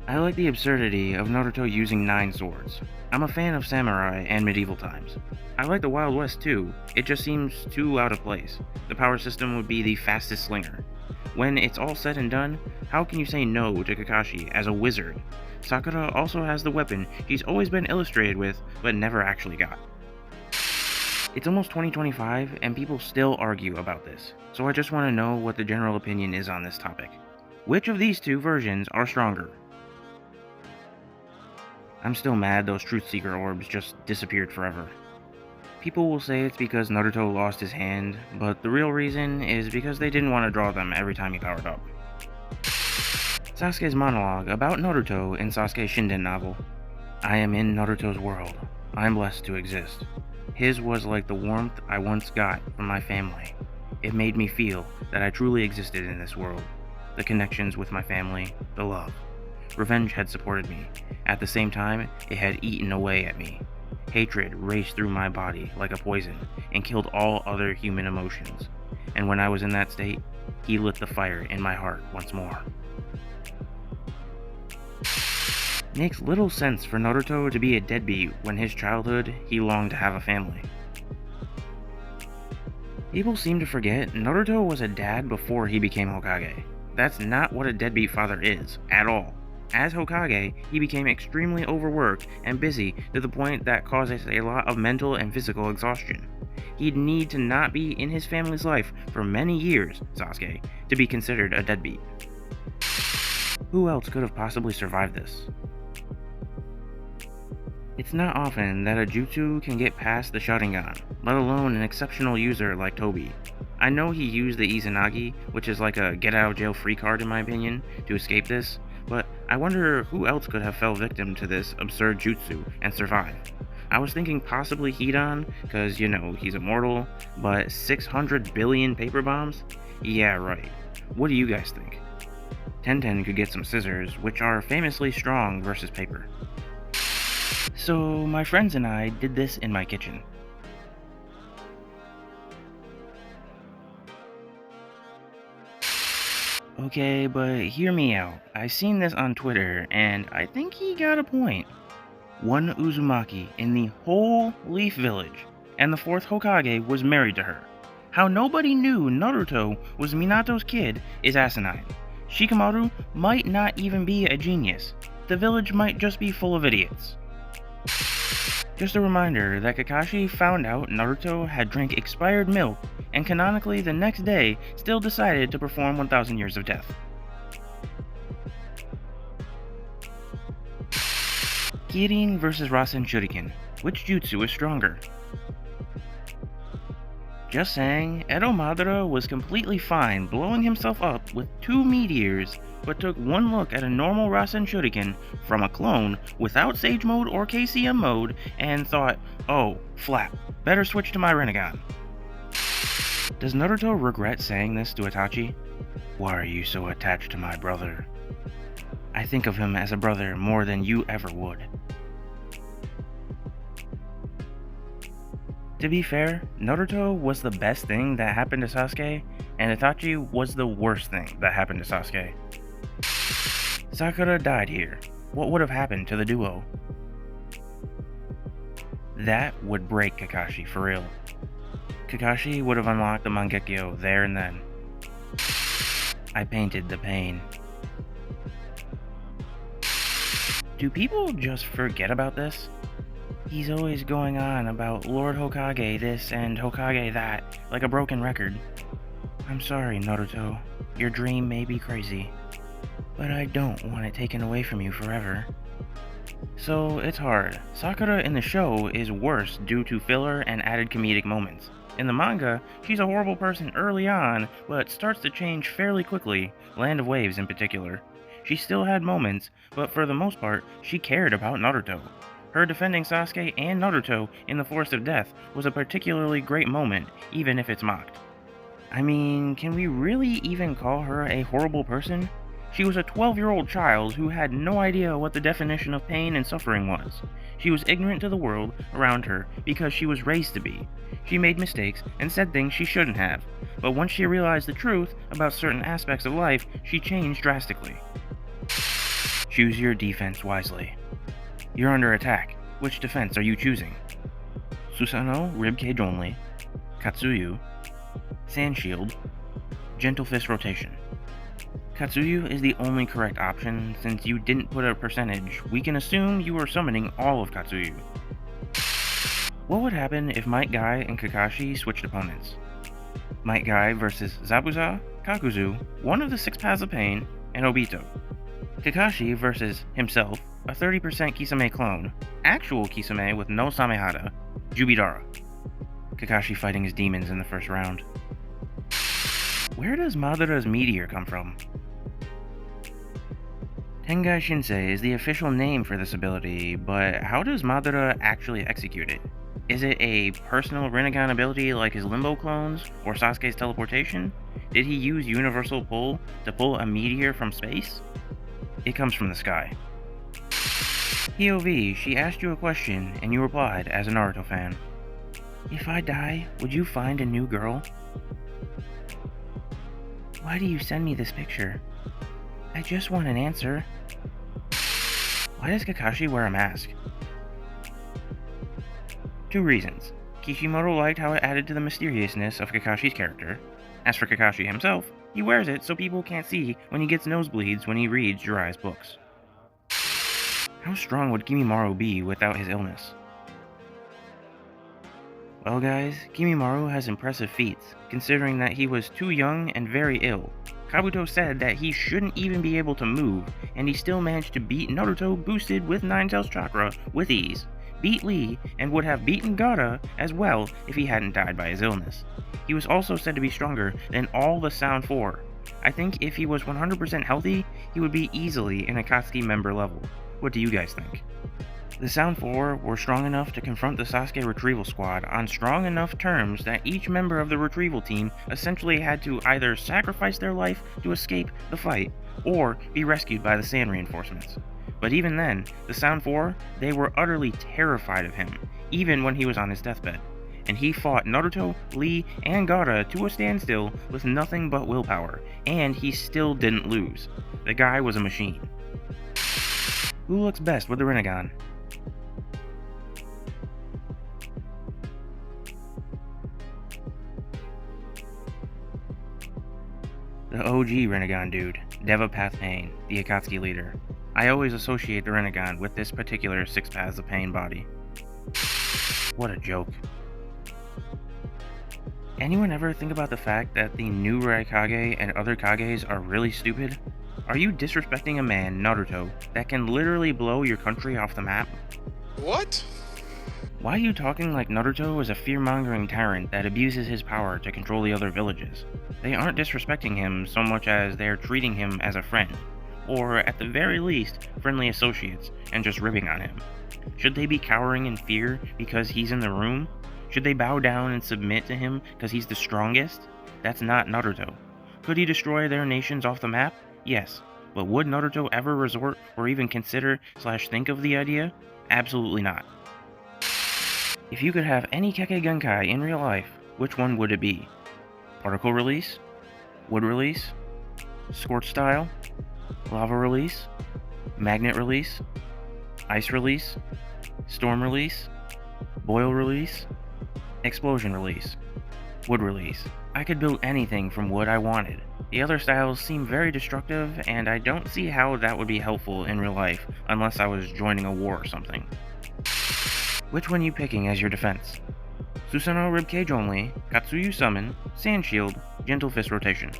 I like the absurdity of Naruto using 9 swords. I'm a fan of samurai and medieval times. I like the Wild West too, it just seems too out of place. The power system would be the fastest slinger. When it's all said and done, how can you say no to Kakashi as a wizard? Sakura also has the weapon she's always been illustrated with, but never actually got. It's almost 2025 and people still argue about this, so I just want to know what the general opinion is on this topic. Which of these 2 versions are stronger? I'm still mad those Truth Seeker orbs just disappeared forever. People will say it's because Naruto lost his hand, but the real reason is because they didn't want to draw them every time he powered up. Sasuke's monologue about Naruto in Sasuke Shinden novel. I am in Naruto's world. I am blessed to exist. His was like the warmth I once got from my family. It made me feel that I truly existed in this world. The connections with my family, the love. Revenge had supported me. At the same time, it had eaten away at me. Hatred raced through my body like a poison and killed all other human emotions. And when I was in that state, he lit the fire in my heart once more. Makes little sense for Naruto to be a deadbeat when his childhood he longed to have a family. People seem to forget Naruto was a dad before he became Hokage. That's not what a deadbeat father is, at all. As Hokage, he became extremely overworked and busy to the point that causes a lot of mental and physical exhaustion. He'd need to not be in his family's life for many years, Sasuke, to be considered a deadbeat. Who else could have possibly survived this? It's not often that a jutsu can get past the Sharingan, let alone an exceptional user like Tobi. I know he used the Izanagi, which is like a get-out-of-jail-free card in my opinion, to escape this, but I wonder who else could have fell victim to this absurd jutsu and survived. I was thinking possibly Hidan, cause you know, he's immortal, but 600 billion paper bombs? Yeah, right. What do you guys think? Tenten could get some scissors, which are famously strong versus paper. So my friends and I did this in my kitchen. Okay, but hear me out. I seen this on Twitter, and I think he got a point. One Uzumaki in the whole Leaf Village, and the 4th Hokage was married to her. How nobody knew Naruto was Minato's kid is asinine. Shikamaru might not even be a genius. The village might just be full of idiots. Just a reminder that Kakashi found out Naruto had drank expired milk, and canonically the next day still decided to perform 1000 Years of Death. Kirin vs. Rasen Shuriken. Which jutsu is stronger? Just saying, Edo Madara was completely fine blowing himself up with 2 meteors, but took one look at a normal Rasen Shuriken from a clone without Sage Mode or KCM Mode and thought, oh, flap, better switch to my Rinnegan. Does Naruto regret saying this to Itachi? Why are you so attached to my brother? I I think of him as a brother more than you ever would. To be fair, Naruto was the best thing that happened to Sasuke, and Itachi was the worst thing that happened to Sasuke. Sakura died here. What would have happened to the duo? That would break Kakashi for real. Kakashi would have unlocked the Mangekyo there and then. I painted the pain. Do people just forget about this? He's always going on about Lord Hokage this and Hokage that, like a broken record. I'm sorry, Naruto. Your dream may be crazy, but I don't want it taken away from you forever. So it's hard. Sakura in the show is worse due to filler and added comedic moments. In the manga, she's a horrible person early on, but starts to change fairly quickly, Land of Waves in particular. She still had moments, but for the most part, she cared about Naruto. Her defending Sasuke and Naruto in the Forest of Death was a particularly great moment, even if it's mocked. I mean, can we really even call her a horrible person? She was a 12-year-old child who had no idea what the definition of pain and suffering was. She was ignorant to the world around her because she was raised to be. She made mistakes and said things she shouldn't have, but once she realized the truth about certain aspects of life, she changed drastically. Choose your defense wisely. You're under attack. Which defense are you choosing? Susanoo ribcage only, Katsuyu, Sand Shield, Gentle Fist rotation. Katsuyu is the only correct option. Since you didn't put a percentage, we can assume you are summoning all of Katsuyu. What would happen if Might Guy and Kakashi switched opponents? Might Guy versus Zabuza, Kakuzu, one of the 6 Paths of Pain, and Obito. Kakashi versus himself, a 30% Kisame clone, actual Kisame with no Samehada, Jubidara. Kakashi fighting his demons in the first round. Where does Madara's meteor come from? Tengai Shinsei is the official name for this ability, but how does Madara actually execute it? Is it a personal Rinnegan ability like his Limbo clones, or Sasuke's teleportation? Did he use Universal Pull to pull a meteor from space? It comes from the sky. POV, she asked you a question, and you replied as a Naruto fan. If I die, would you find a new girl? Why do you send me this picture? I just want an answer. Why does Kakashi wear a mask? 2 reasons. Kishimoto liked how it added to the mysteriousness of Kakashi's character. As for Kakashi himself, he wears it so people can't see when he gets nosebleeds when he reads Jiraiya's books. How strong would Kimimaro be without his illness? Well guys, Kimimaro has impressive feats, considering that he was too young and very ill. Kabuto said that he shouldn't even be able to move, and he still managed to beat Naruto boosted with 9 Tails Chakra with ease, beat Lee, and would have beaten Gaara as well if he hadn't died by his illness. He was also said to be stronger than all the Sound 4. I think if he was 100% healthy, he would be easily an Akatsuki member level. What do you guys think? The Sound 4 were strong enough to confront the Sasuke Retrieval Squad on strong enough terms that each member of the Retrieval team essentially had to either sacrifice their life to escape the fight, or be rescued by the Sand reinforcements. But even then, the Sound 4, they were utterly terrified of him, even when he was on his deathbed. And he fought Naruto, Lee, and Gaara to a standstill with nothing but willpower, and he still didn't lose. The guy was a machine. Who looks best with the Rinnegan? The OG Rinnegan dude, Deva Path Pain, the Akatsuki leader. I always associate the Rinnegan with this particular 6 Paths of Pain body. What a joke. Anyone ever think about the fact that the new Raikage and other Kages are really stupid? Are you disrespecting a man, Naruto, that can literally blow your country off the map? What? Why are you talking like Naruto is a fear-mongering tyrant that abuses his power to control the other villages? They aren't disrespecting him so much as they're treating him as a friend, or at the very least, friendly associates, and just ribbing on him. Should they be cowering in fear because he's in the room? Should they bow down and submit to him because he's the strongest? That's not Naruto. Could he destroy their nations off the map? Yes. But would Naruto ever resort or even consider / think of the idea? Absolutely not. If you could have any Kekkei Genkai in real life, which one would it be? Particle release? Wood release? Scorch style? Lava release? Magnet release? Ice release? Storm release? Boil release? Explosion release? Wood release? I could build anything from wood I wanted. The other styles seem very destructive, and I don't see how that would be helpful in real life unless I was joining a war or something. Which one you picking as your defense? Susanoo Ribcage only, Katsuyu Summon, Sand Shield, Gentle Fist Rotation.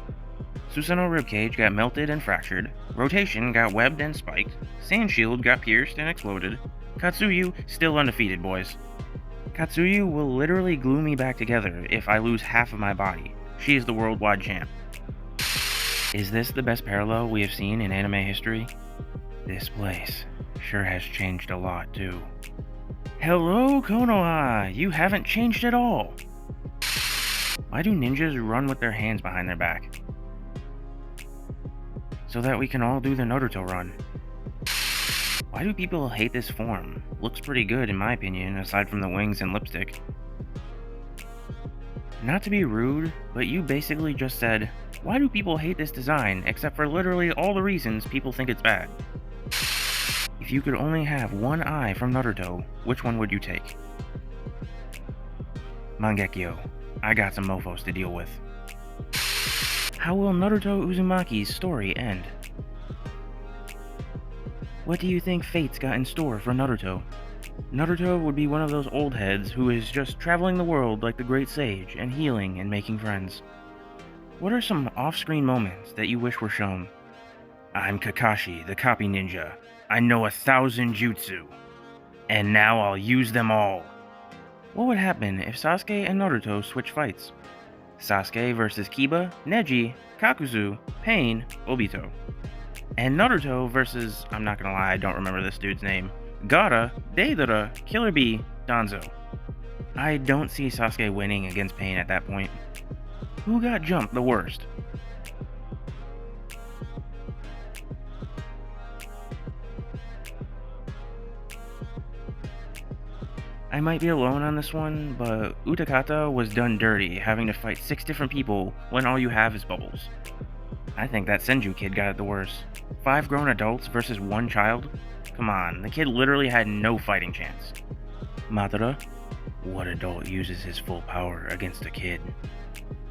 Susanoo Ribcage got melted and fractured, Rotation got webbed and spiked, Sand Shield got pierced and exploded, Katsuyu still undefeated, boys. Katsuyu will literally glue me back together if I lose half of my body. She is the worldwide champ. Is this the best parallel we have seen in anime history? This place sure has changed a lot too. Hello, Konoha! You haven't changed at all! Why do ninjas run with their hands behind their back? So that we can all do the Naruto run. Why do people hate this form? Looks pretty good in my opinion, aside from the wings and lipstick. Not to be rude, but you basically just said, why do people hate this design except for literally all the reasons people think it's bad? If you could only have one eye from Naruto, which one would you take? Mangekyo, I got some mofos to deal with. How will Naruto Uzumaki's story end? What do you think Fate's got in store for Naruto? Naruto would be one of those old heads who is just traveling the world like the great sage and healing and making friends. What are some off-screen moments that you wish were shown? I'm Kakashi, the copy ninja. I know 1,000 jutsu. And now I'll use them all. What would happen if Sasuke and Naruto switch fights? Sasuke versus Kiba, Neji, Kakuzu, Pain, Obito. And Naruto versus, I'm not gonna lie, I don't remember this dude's name, Gaara, Deidara, Killer Bee, Danzo. I don't see Sasuke winning against Pain at that point. Who got jumped the worst? I might be alone on this one, but Utakata was done dirty having to fight 6 different people when all you have is bubbles. I think that Senju kid got it the worst. 5 grown adults versus 1 child? Come on, the kid literally had no fighting chance. Madara? What adult uses his full power against a kid?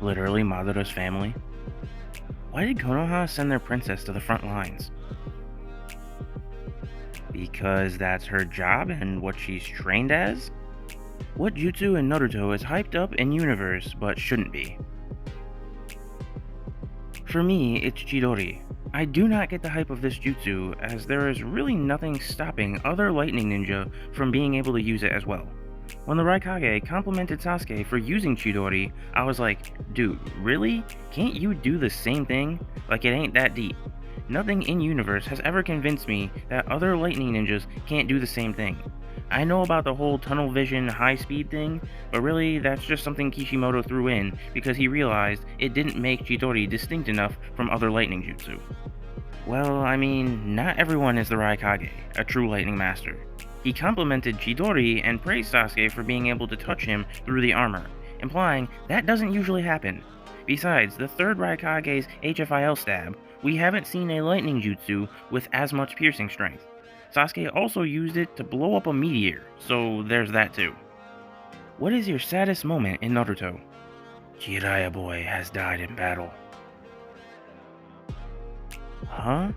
Literally Madara's family? Why did Konoha send their princess to the front lines? Because that's her job and what she's trained as? What jutsu in Naruto is hyped up in universe but shouldn't be? For me, it's Chidori. I do not get the hype of this jutsu, as there is really nothing stopping other lightning ninja from being able to use it as well. When the Raikage complimented Sasuke for using Chidori, I was like, dude, really? Can't you do the same thing? Like it ain't that deep. Nothing in universe has ever convinced me that other lightning ninjas can't do the same thing. I know about the whole tunnel vision high speed thing, but really that's just something Kishimoto threw in because he realized it didn't make Chidori distinct enough from other lightning jutsu. Well, I mean, not everyone is the Raikage, a true lightning master. He complimented Chidori and praised Sasuke for being able to touch him through the armor, implying that doesn't usually happen. Besides, the third Raikage's HFIL stab, we haven't seen a lightning jutsu with as much piercing strength. Sasuke also used it to blow up a meteor, so there's that too. What is your saddest moment in Naruto? Jiraiya boy has died in battle. Huh?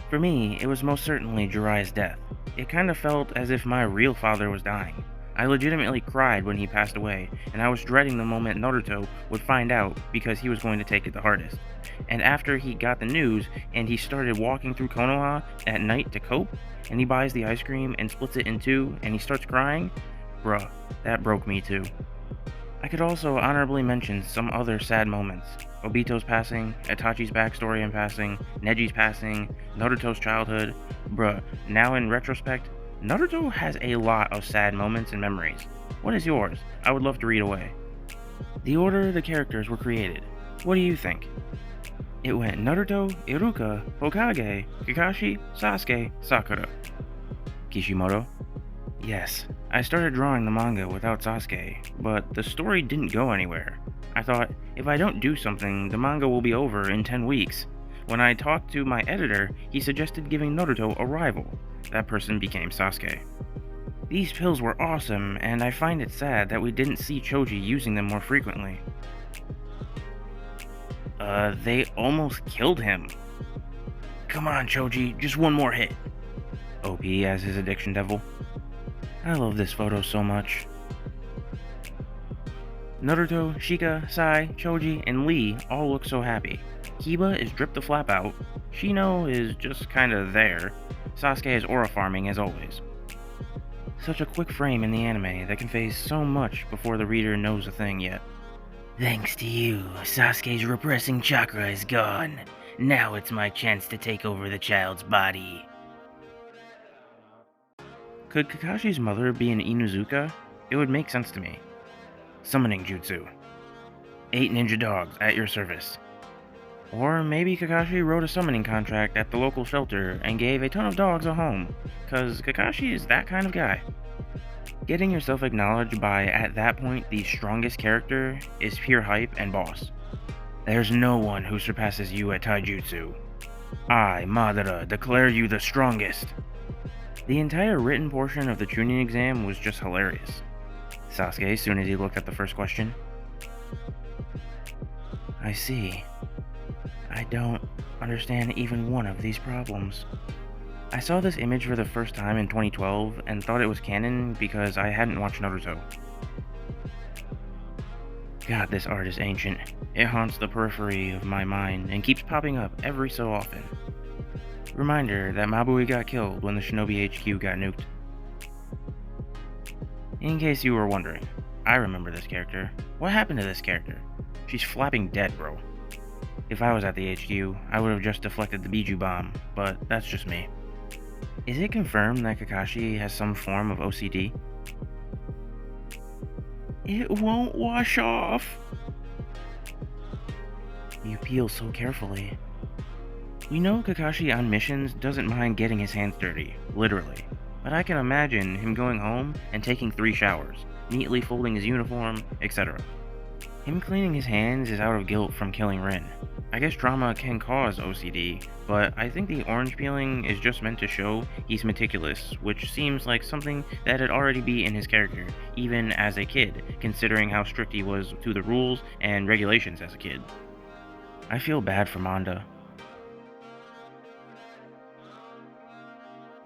For me, it was most certainly Jiraiya's death. It kind of felt as if my real father was dying. I legitimately cried when he passed away, and I was dreading the moment Naruto would find out because he was going to take it the hardest. And after he got the news, and he started walking through Konoha at night to cope, and he buys the ice cream and splits it in 2, and he starts crying, bruh, that broke me too. I could also honorably mention some other sad moments. Obito's passing, Itachi's backstory and passing, Neji's passing, Naruto's childhood. Bruh, now in retrospect, Naruto has a lot of sad moments and memories. What is yours? I would love to read away. The order the characters were created. What do you think? It went Naruto, Iruka, Hokage, Kakashi, Sasuke, Sakura. Kishimoto. Yes, I started drawing the manga without Sasuke, but the story didn't go anywhere. I thought, if I don't do something, the manga will be over in 10 weeks. When I talked to my editor, he suggested giving Naruto a rival. That person became Sasuke. These pills were awesome, and I find it sad that we didn't see Choji using them more frequently. They almost killed him. Come on, Choji, just one more hit. OP as his addiction devil. I love this photo so much. Naruto, Shika, Sai, Choji, and Lee all look so happy. Kiba is dripped the flap out. Shino is just kinda there. Sasuke is aura farming as always. Such a quick frame in the anime that conveys so much before the reader knows a thing yet. Thanks to you, Sasuke's repressing chakra is gone. Now it's my chance to take over the child's body. Could Kakashi's mother be an Inuzuka? It would make sense to me. Summoning Jutsu. 8 ninja dogs at your service. Or maybe Kakashi wrote a summoning contract at the local shelter and gave a ton of dogs a home, cause Kakashi is that kind of guy. Getting yourself acknowledged by, at that point, the strongest character is pure hype and boss. There's no one who surpasses you at taijutsu. I, Madara, declare you the strongest. The entire written portion of the Chunin exam was just hilarious. Sasuke, as soon as he looked at the first question. I see. I don't understand even one of these problems. I saw this image for the first time in 2012 and thought it was canon because I hadn't watched Naruto. God, this art is ancient. It haunts the periphery of my mind and keeps popping up every so often. Reminder that Mabui got killed when the Shinobi HQ got nuked. In case you were wondering, I remember this character. What happened to this character? She's flapping dead, bro. If I was at the HQ, I would have just deflected the Biju bomb, but that's just me. Is it confirmed that Kakashi has some form of OCD? It won't wash off. You peel so carefully. We know Kakashi on missions doesn't mind getting his hands dirty, literally. But I can imagine him going home and taking 3 showers, neatly folding his uniform, etc. Him cleaning his hands is out of guilt from killing Rin. I guess trauma can cause OCD, but I think the orange peeling is just meant to show he's meticulous, which seems like something that'd already be in his character, even as a kid, considering how strict he was to the rules and regulations as a kid. I feel bad for Manda.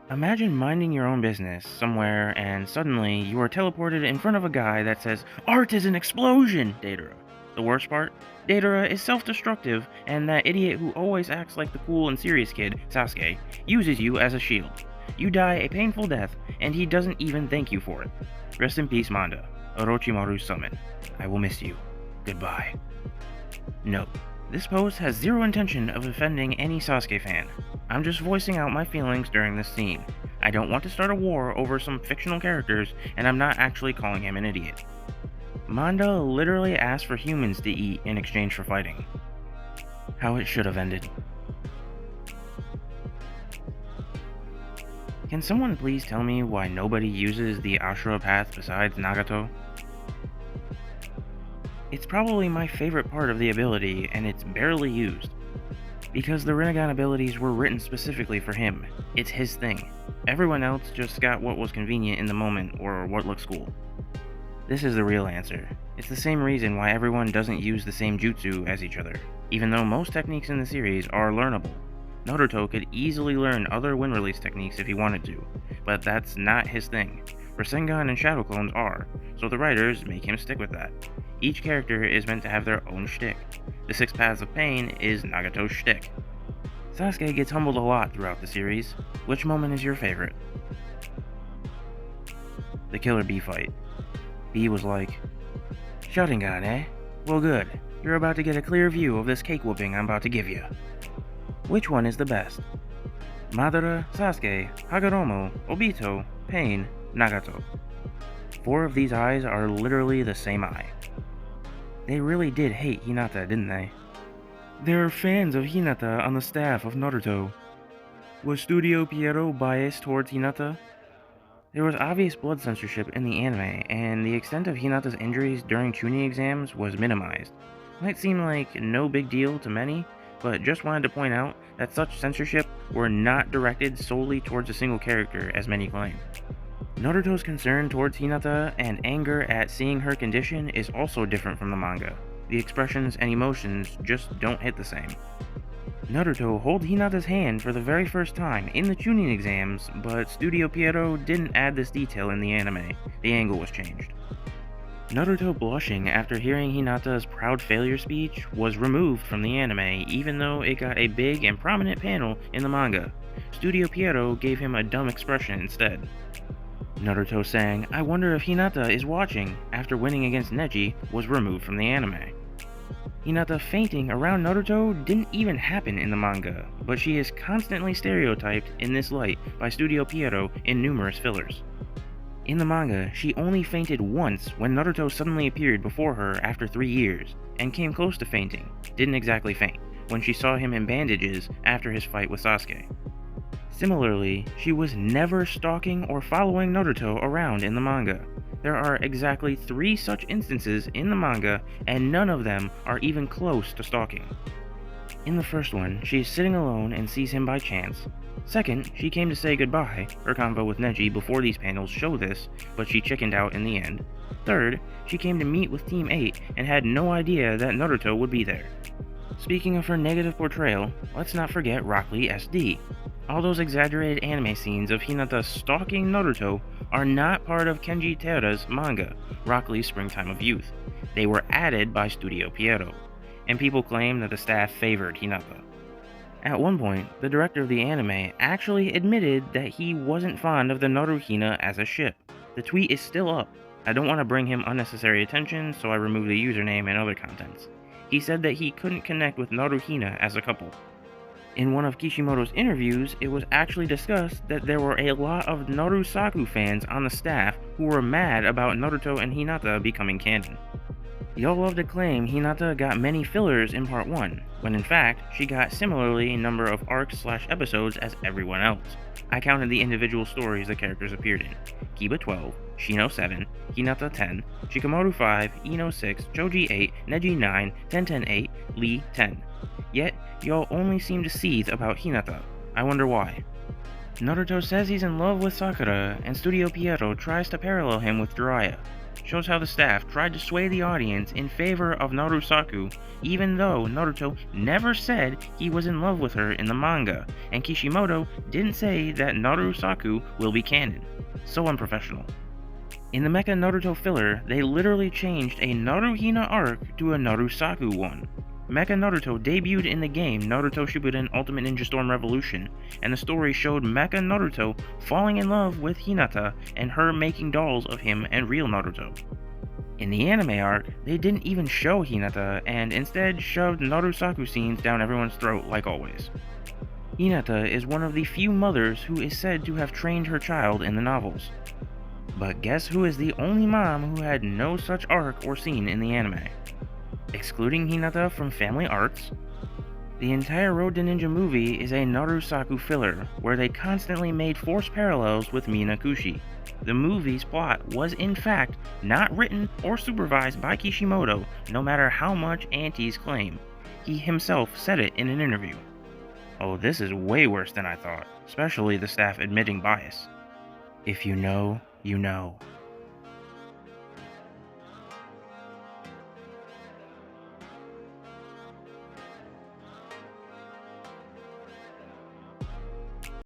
Imagine minding your own business somewhere and suddenly you are teleported in front of a guy that says, "Art is an explosion, Deidara." The worst part? Deidara is self-destructive, and that idiot who always acts like the cool and serious kid, Sasuke, uses you as a shield. You die a painful death, and he doesn't even thank you for it. Rest in peace, Manda. Orochimaru's summon. I will miss you. Goodbye. Note: this post has zero intention of offending any Sasuke fan. I'm just voicing out my feelings during this scene. I don't want to start a war over some fictional characters, and I'm not actually calling him an idiot. Manda literally asked for humans to eat in exchange for fighting. How it should have ended. Can someone please tell me why nobody uses the Ashura path besides Nagato? It's probably my favorite part of the ability, and it's barely used. Because the Rinnegan abilities were written specifically for him. It's his thing. Everyone else just got what was convenient in the moment or what looks cool. This is the real answer. It's the same reason why everyone doesn't use the same jutsu as each other, even though most techniques in the series are learnable. Naruto could easily learn other wind release techniques if he wanted to, but that's not his thing. Rasengan and Shadow Clones are, so the writers make him stick with that. Each character is meant to have their own shtick. The 6 Paths of Pain is Nagato's shtick. Sasuke gets humbled a lot throughout the series. Which moment is your favorite? The Killer Bee fight. Bee was like, "Sharingan, eh? Well good, you're about to get a clear view of this cake whooping I'm about to give you." Which one is the best? Madara, Sasuke, Hagoromo, Obito, Pain, Nagato. 4 of these eyes are literally the same eye. They really did hate Hinata, didn't they? There are fans of Hinata on the staff of Naruto. Was Studio Pierrot biased towards Hinata? There was obvious blood censorship in the anime, and the extent of Hinata's injuries during tuning exams was minimized. Might seem like no big deal to many, but just wanted to point out that such censorship were not directed solely towards a single character, as many claim. Naruto's concern towards Hinata and anger at seeing her condition is also different from the manga. The expressions and emotions just don't hit the same. Naruto holds Hinata's hand for the very first time in the tuning exams, but Studio Pierrot didn't add this detail in the anime. The angle was changed. Naruto blushing after hearing Hinata's proud failure speech was removed from the anime, even though it got a big and prominent panel in the manga. Studio Pierrot gave him a dumb expression instead. Naruto saying, "I wonder if Hinata is watching," after winning against Neji was removed from the anime. Hinata fainting around Naruto didn't even happen in the manga, but she is constantly stereotyped in this light by Studio Pierrot in numerous fillers. In the manga, she only fainted once when Naruto suddenly appeared before her after 3 years, and came close to fainting, didn't exactly faint, when she saw him in bandages after his fight with Sasuke. Similarly, she was never stalking or following Naruto around in the manga. There are exactly 3 such instances in the manga, and none of them are even close to stalking. In the first one, she is sitting alone and sees him by chance. Second, she came to say goodbye. Her convo with Neji before these panels show this, but she chickened out in the end. Third, she came to meet with Team 8 and had no idea that Naruto would be there. Speaking of her negative portrayal, let's not forget Rock Lee SD. All those exaggerated anime scenes of Hinata stalking Naruto are not part of Kenji Teru's manga, Rock Lee's Springtime of Youth. They were added by Studio Pierrot, and people claim that the staff favored Hinata. At one point, the director of the anime actually admitted that he wasn't fond of the Naruhina as a ship. The tweet is still up. I don't want to bring him unnecessary attention, so I removed the username and other contents. He said that he couldn't connect with Naruhina as a couple. In one of Kishimoto's interviews, it was actually discussed that there were a lot of Narusaku fans on the staff who were mad about Naruto and Hinata becoming canon. Y'all love to claim Hinata got many fillers in part 1, when in fact, she got similarly a number of arcs/episodes as everyone else. I counted the individual stories the characters appeared in. Kiba 12, Shino 7, Hinata 10, Shikamaru 5, Ino 6, Choji 8, Neji 9, Tenten 8, Lee 10. Yet, y'all only seem to seethe about Hinata. I wonder why. Naruto says he's in love with Sakura, and Studio Pierrot tries to parallel him with Jiraiya. Shows how the staff tried to sway the audience in favor of Narusaku, even though Naruto never said he was in love with her in the manga, and Kishimoto didn't say that Narusaku will be canon. So unprofessional. In the Mecha Naruto filler, they literally changed a Naruhina arc to a Narusaku one. Mecha Naruto debuted in the game Naruto Shippuden Ultimate Ninja Storm Revolution, and the story showed Mecha Naruto falling in love with Hinata and her making dolls of him and real Naruto. In the anime arc, they didn't even show Hinata and instead shoved Narusaku scenes down everyone's throat like always. Hinata is one of the few mothers who is said to have trained her child in the novels. But guess who is the only mom who had no such arc or scene in the anime? Excluding Hinata from family arcs, the entire Road to Ninja movie is a Narusaku filler, where they constantly made forced parallels with Minakushi. The movie's plot was in fact not written or supervised by Kishimoto, no matter how much antis claim. He himself said it in an interview. Oh, this is way worse than I thought, especially the staff admitting bias. If you know, you know.